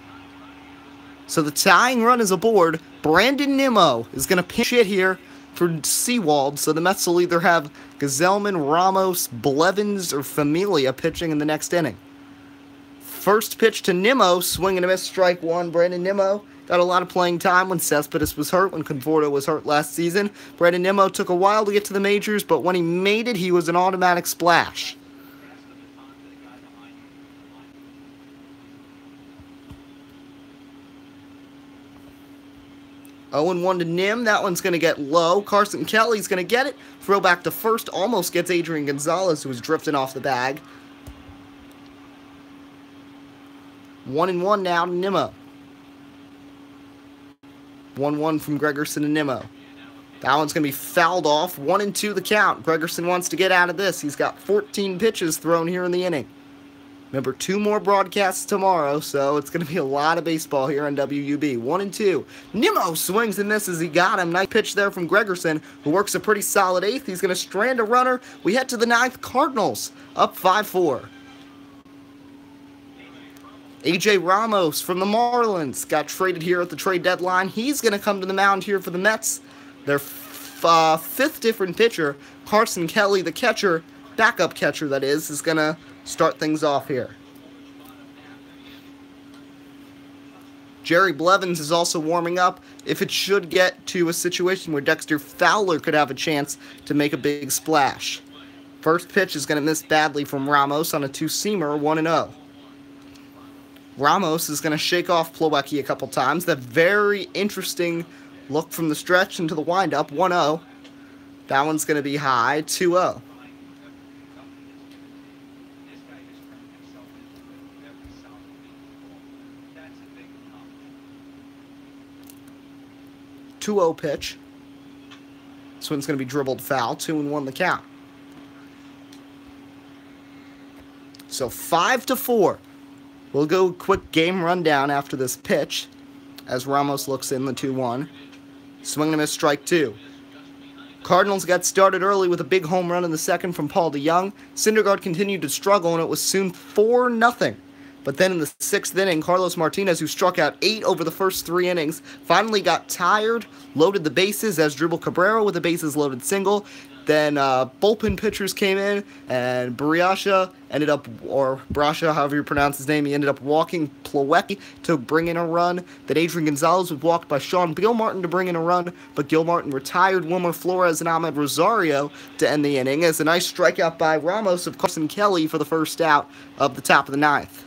So the tying run is aboard. Brandon Nimmo is going to pinch hit here for Sewald. So the Mets will either have Gazelman, Ramos, Blevins, or Familia pitching in the next inning. First pitch to Nimmo, swing and a miss, strike 1. Brandon Nimmo got a lot of playing time when Cespedes was hurt, when Conforto was hurt last season. Brandon Nimmo took a while to get to the majors, but when he made it, he was an automatic splash. Oh, 0-1 to Nim. That one's going to get low. Carson Kelly's going to get it. Throw back to first. Almost gets Adrian Gonzalez, who was drifting off the bag. 1-1 now to Nimmo. 1-1 from Gregerson to Nimmo. That one's going to be fouled off. 1-2 the count. Gregerson wants to get out of this. He's got 14 pitches thrown here in the inning. Remember, 2 more broadcasts tomorrow, so it's going to be a lot of baseball here on WUB. 1-2. Nimmo swings and misses. He got him. Nice pitch there from Gregerson, who works a pretty solid 8th. He's going to strand a runner. We head to the 9th. Cardinals up 5-4. A.J. Ramos from the Marlins got traded here at the trade deadline. He's going to come to the mound here for the Mets. Their 5th different pitcher, Carson Kelly, the catcher, backup catcher that is going to start things off here. Jerry Blevins is also warming up if it should get to a situation where Dexter Fowler could have a chance to make a big splash. First pitch is going to miss badly from Ramos on a two-seamer, 1-0. Ramos is going to shake off Plawecki a couple times. That very interesting look from the stretch into the windup, 1-0. That one's going to be high, 2-0. Two-0 pitch. This one's going to be dribbled foul, 2-1 the count. So 5-4. We'll go quick game rundown after this pitch as Ramos looks in the 2-1. Swing and a miss, strike 2. Cardinals got started early with a big home run in the second from Paul DeYoung. Syndergaard continued to struggle, and it was soon 4-0. But then in the 6th inning, Carlos Martinez, who struck out 8 over the first 3 innings, finally got tired, loaded the bases as Dribble Cabrera with a bases-loaded single. Then bullpen pitchers came in, and Brasha, however you pronounce his name, he ended up walking Plawecki to bring in a run. Then Adrian Gonzalez was walked by Sean Gilmartin to bring in a run, but Gilmartin retired Wilmer Flores and Ahmed Rosario to end the inning as a nice strikeout by Ramos of Carson Kelly for the first out of the top of the 9th.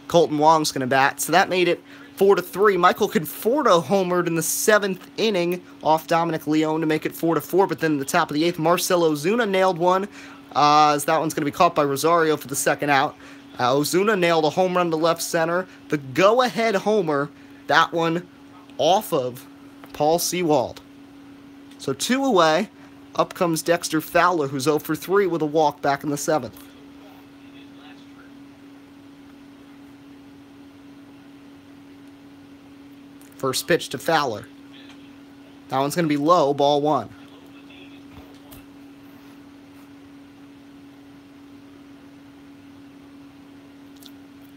Colton Wong's going to bat, so that made it 4-3. Michael Conforto homered in the 7th inning off Dominic Leone to make it 4-4, but then in the top of the 8th, Marcell Ozuna nailed one, as that one's going to be caught by Rosario for the second out. Ozuna nailed a home run to left center. The go-ahead homer, that one off of Paul Sewald. So 2 away. Up comes Dexter Fowler, who's 0 for 3 with a walk back in the 7th. First pitch to Fowler. That one's going to be low, ball 1.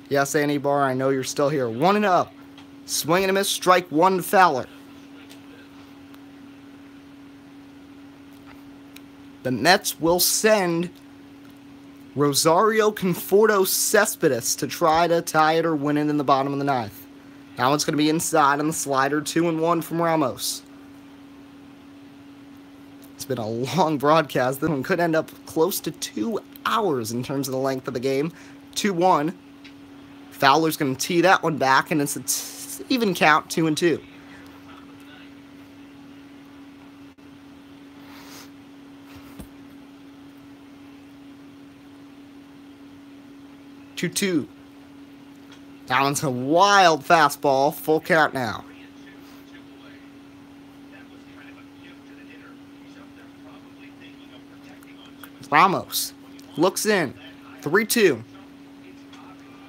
Yes, Annie Barr, I know you're still here. 1-0. Swing and a miss, strike 1 to Fowler. The Mets will send Rosario Conforto Cespedes to try to tie it or win it in the bottom of the 9th. That one's going to be inside on the slider, 2-1 from Ramos. It's been a long broadcast. This one could end up close to 2 hours in terms of the length of the game. 2-1. Fowler's going to tee that one back, and it's an even count, 2-2. Two. That one's a wild fastball. Full count now. Ramos looks in. 3-2.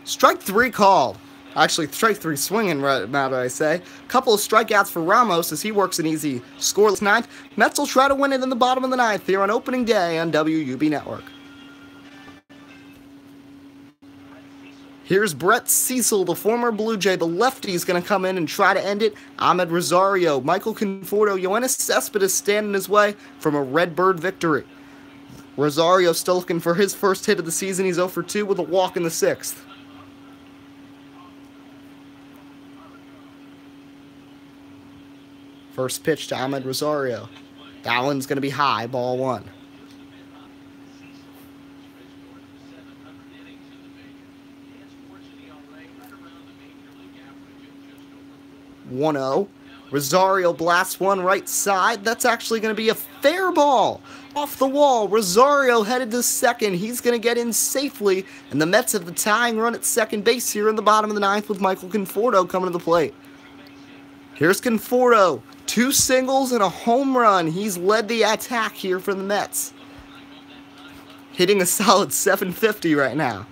Strike 3 called. Actually, strike 3 swinging, matter I say. Couple of strikeouts for Ramos as he works an easy scoreless 9th. Mets will try to win it in the bottom of the 9th here on opening day on WUB Network. Here's Brett Cecil, the former Blue Jay. The lefty is going to come in and try to end it. Ahmed Rosario, Michael Conforto, Yoenis Cespedes stand in his way from a Redbird victory. Rosario still looking for his first hit of the season. He's 0 for 2 with a walk in the 6th. First pitch to Ahmed Rosario. That one's going to be high, ball 1. 1-0. Rosario blasts one right side. That's actually going to be a fair ball. Off the wall. Rosario headed to second. He's going to get in safely. And the Mets have the tying run at second base here in the bottom of the 9th with Michael Conforto coming to the plate. Here's Conforto. 2 singles and a home run. He's led the attack here for the Mets. Hitting a solid .750 right now.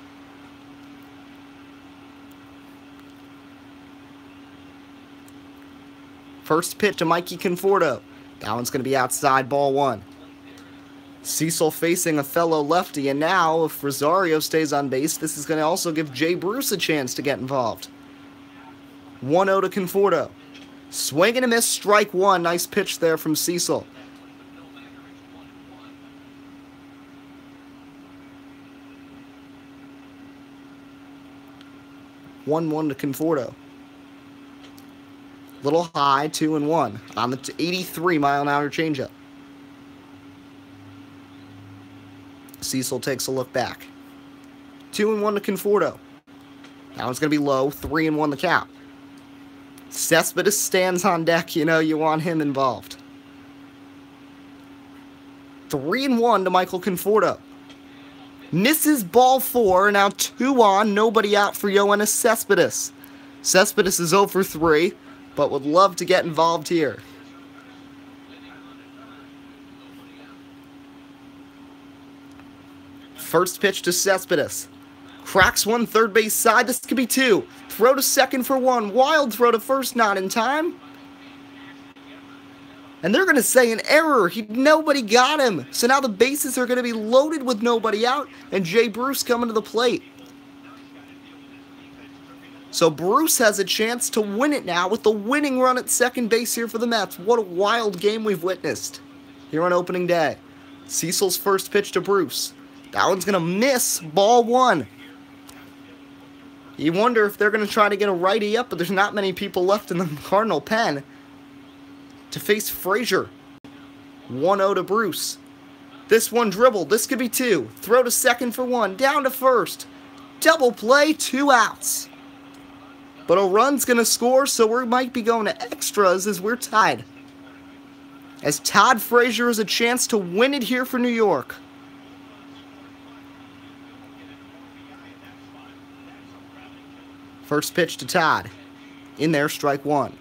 First pitch to Mikey Conforto. That one's going to be outside, ball 1. Cecil facing a fellow lefty, and now if Rosario stays on base, this is going to also give Jay Bruce a chance to get involved. 1-0 to Conforto. Swing and a miss, strike 1. Nice pitch there from Cecil. (1-1) to Conforto. Little high, 2-1 on the 83-mile-an-hour changeup. Cecil takes a look back. 2-1 to Conforto. That one's going to be low. 3-1 the count. Cespedes stands on deck. You know you want him involved. 3-1 to Michael Conforto. Misses ball 4. Now 2 on. Nobody out for Yoenis Cespedes. Cespedes is 0 for 3, but would love to get involved here. First pitch to Cespedes. Cracks one third base side. This could be 2. Throw to second for 1. Wild throw to first, not in time. And they're going to say an error. Nobody got him. So now the bases are going to be loaded with nobody out. And Jay Bruce coming to the plate. So Bruce has a chance to win it now with the winning run at second base here for the Mets. What a wild game we've witnessed here on opening day. Cecil's first pitch to Bruce. That one's going to miss. Ball 1. You wonder if they're going to try to get a righty up, but there's not many people left in the Cardinal pen to face Frazier. 1-0 to Bruce. This one dribbled. This could be 2. Throw to second for 1. Down to first. Double play. 2 outs. But a run's going to score, so we might be going to extras as we're tied. As Todd Frazier has a chance to win it here for New York. First pitch to Todd. In there, strike 1.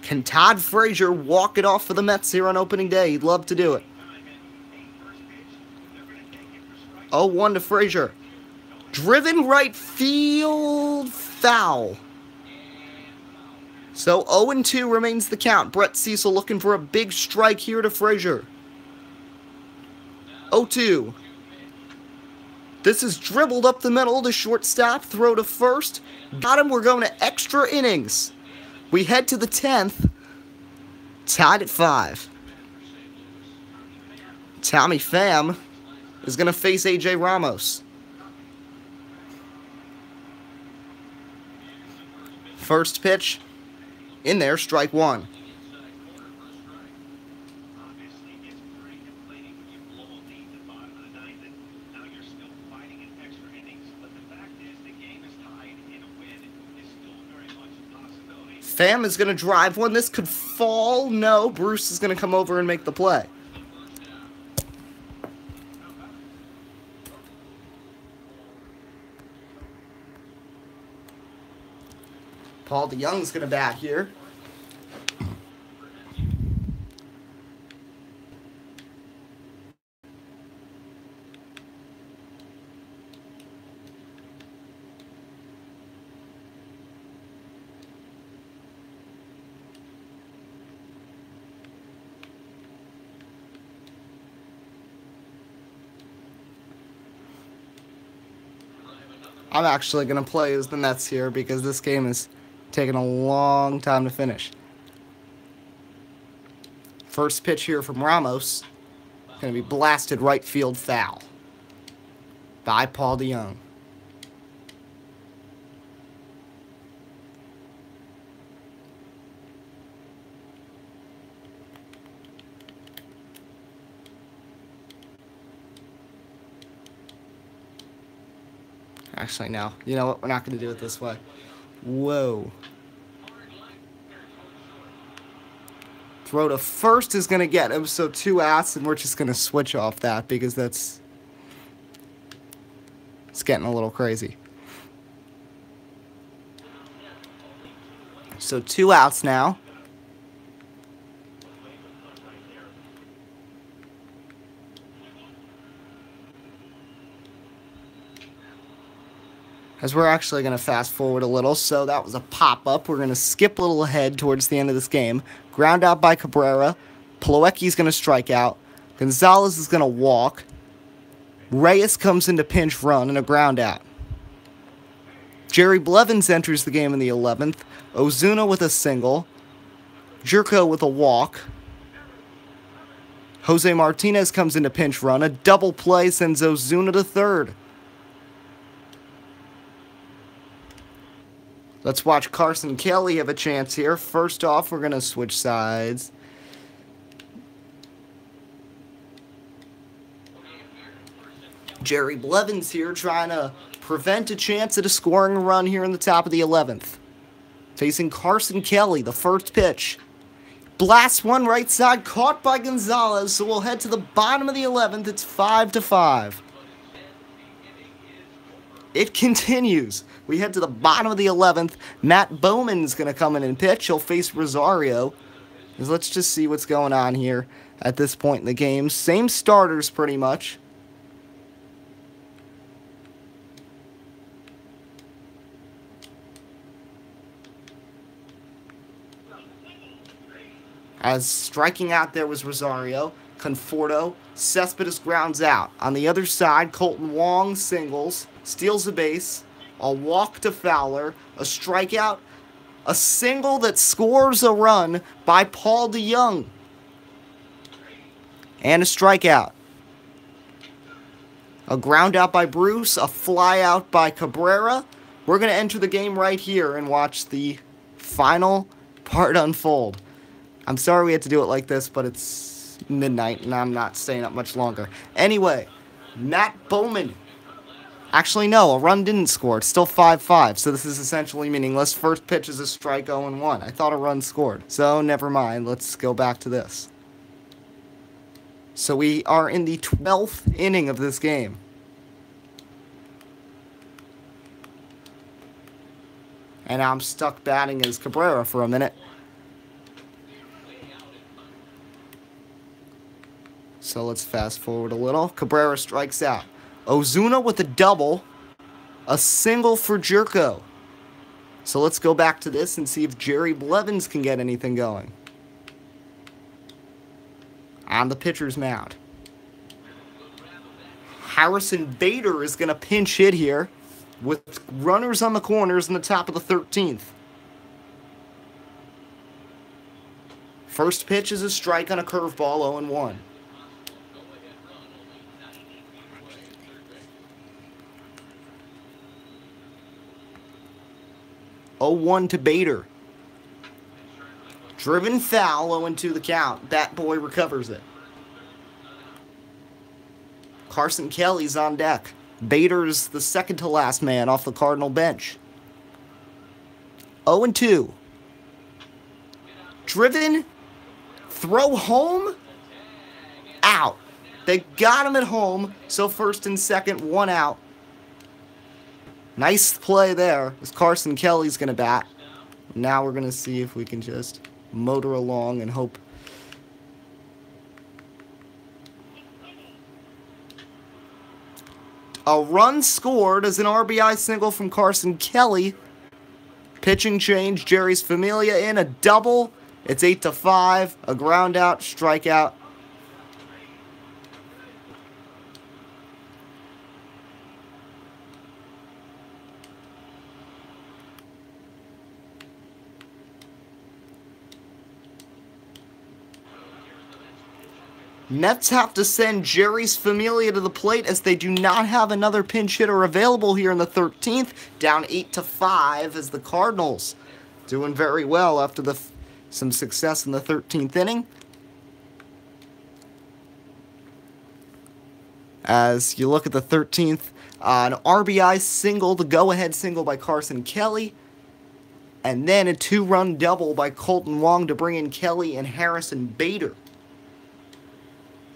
Can Todd Frazier walk it off for the Mets here on opening day? He'd love to do it. 0-1 to Frazier. Driven right field, foul. So 0-2 remains the count. Brett Cecil looking for a big strike here to Frazier. 0-2. This is dribbled up the middle to shortstop. Throw to first. Got him. We're going to extra innings. We head to the 10th. Tied at 5. Tommy Pham is going to face A.J. Ramos. First pitch. In there, strike 1. Pham is going to drive one. This could fall. No, Bruce is going to come over and make the play. Paul DeYoung's going to bat here. I'm actually going to play as the Mets here because this game is taking a long time to finish. First pitch here from Ramos. Going to be blasted right field foul by Paul DeYoung. Actually, no. You know what? We're not going to do it this way. Whoa. Throw to first is going to get him, so 2 outs, and we're just going to switch off that because it's getting a little crazy. So 2 outs now. As we're actually going to fast forward a little, so that was a pop-up. We're going to skip a little ahead towards the end of this game. Ground out by Cabrera. Plawecki's going to strike out. Gonzalez is going to walk. Reyes comes into pinch run and a ground out. Jerry Blevins enters the game in the 11th. Ozuna with a single. Jerko with a walk. Jose Martinez comes into pinch run. A double play sends Ozuna to third. Let's watch Carson Kelly have a chance here. First off, we're going to switch sides. Jerry Blevins here trying to prevent a chance at a scoring run here in the top of the 11th. Facing Carson Kelly, the first pitch. Blast one right side, caught by Gonzalez, so we'll head to the bottom of the 11th. It's 5-5. It continues. We head to the bottom of the 11th. Matt Bowman's going to come in and pitch. He'll face Rosario. Let's just see what's going on here at this point in the game. Same starters pretty much. As striking out there was Rosario. Conforto. Cespedes grounds out. On the other side, Colton Wong singles. Steals a base. A walk to Fowler. A strikeout. A single that scores a run by Paul DeYoung. And a strikeout. A ground out by Bruce. A fly out by Cabrera. We're going to enter the game right here and watch the final part unfold. I'm sorry we had to do it like this, but it's midnight and I'm not staying up much longer. Anyway, Matt Bowman. Actually, no, a run didn't score. It's still 5-5, so this is essentially meaningless. First pitch is a strike 0-1. I thought a run scored, so never mind. Let's go back to this. So we are in the 12th inning of this game. And I'm stuck batting as Cabrera for a minute. So let's fast forward a little. Cabrera strikes out. Ozuna with a double. A single for Jerko. So let's go back to this and see if Jerry Blevins can get anything going. On the pitcher's mound. Harrison Bader is going to pinch hit here with runners on the corners in the top of the 13th. First pitch is a strike on a curveball, 0-1. Oh-1 to Bader. Driven foul, 0-2 the count. Bat boy recovers it. Carson Kelly's on deck. Bader's the second to last man off the Cardinal bench. 0-2. Driven. Throw home. Out. They got him at home, so first and second, one out. Nice play there as Carson Kelly's going to bat. Now we're going to see if we can just motor along and hope. A run scored as an RBI single from Carson Kelly. Pitching change, Jerry's Familia in a double. It's 8-5, a ground out, strikeout. Mets have to send Jerry's Familia to the plate as they do not have another pinch hitter available here in the 13th. Down 8-5 as the Cardinals doing very well after some success in the 13th inning. As you look at the 13th, an RBI single, the go-ahead single by Carson Kelly. And then a two-run double by Colton Wong to bring in Kelly and Harrison Bader.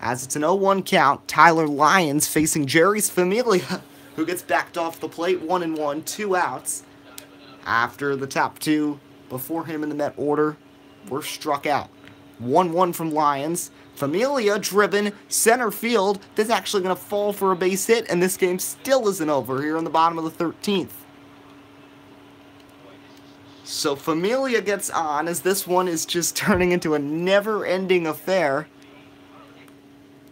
As it's an 0-1 count, Tyler Lyons facing Jerry's Familia, who gets backed off the plate, 1-1, 2 outs. After the top two before him in the Met order were struck out. 1-1 from Lyons. Familia driven center field. That's actually going to fall for a base hit, and this game still isn't over here on the bottom of the 13th. So Familia gets on as this one is just turning into a never-ending affair.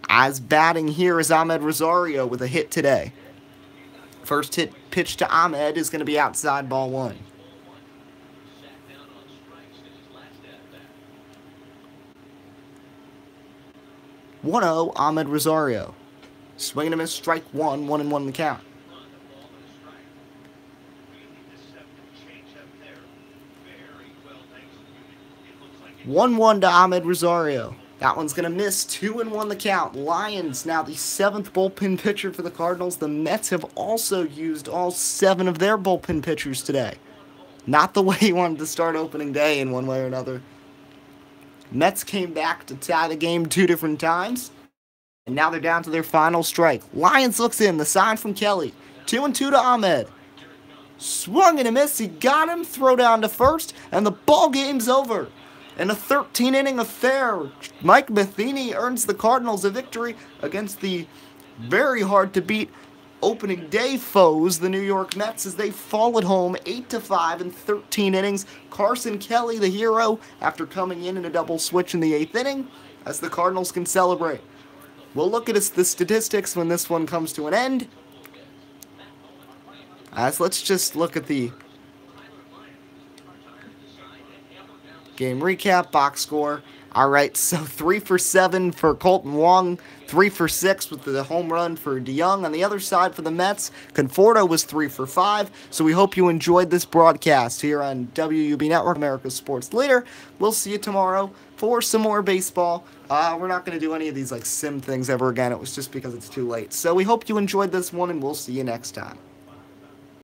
As batting here is Ahmed Rosario with a hit today. First hit pitch to Ahmed is going to be outside, ball 1. Ahmed Rosario. Swinging and a miss, strike 1, 1-1 the count. 1-1 to Ahmed Rosario. That one's going to miss. 2-1 the count. Lyons now the 7th bullpen pitcher for the Cardinals. The Mets have also used all 7 of their bullpen pitchers today. Not the way you wanted to start opening day in one way or another. Mets came back to tie the game 2 different times. And now they're down to their final strike. Lyons looks in. The sign from Kelly. 2-2 to Ahmed. Swung and a miss. He got him. Throw down to first. And the ball game's over. In a 13-inning affair, Mike Matheny earns the Cardinals a victory against the very hard-to-beat opening day foes, the New York Mets, as they fall at home 8-5 in 13 innings. Carson Kelly, the hero, after coming in a double switch in the 8th inning, as the Cardinals can celebrate. We'll look at the statistics when this one comes to an end. As let's just look at the game recap, box score. Alright, so 3 for 7 for Colton Wong, 3 for 6 with the home run for DeYoung. On the other side for the Mets, Conforto was 3 for 5. So we hope you enjoyed this broadcast here on WUB Network, America's Sports Leader. We'll see you tomorrow for some more baseball. We're not going to do any of these like sim things ever again. It was just because it's too late. So we hope you enjoyed this one, and we'll see you next time.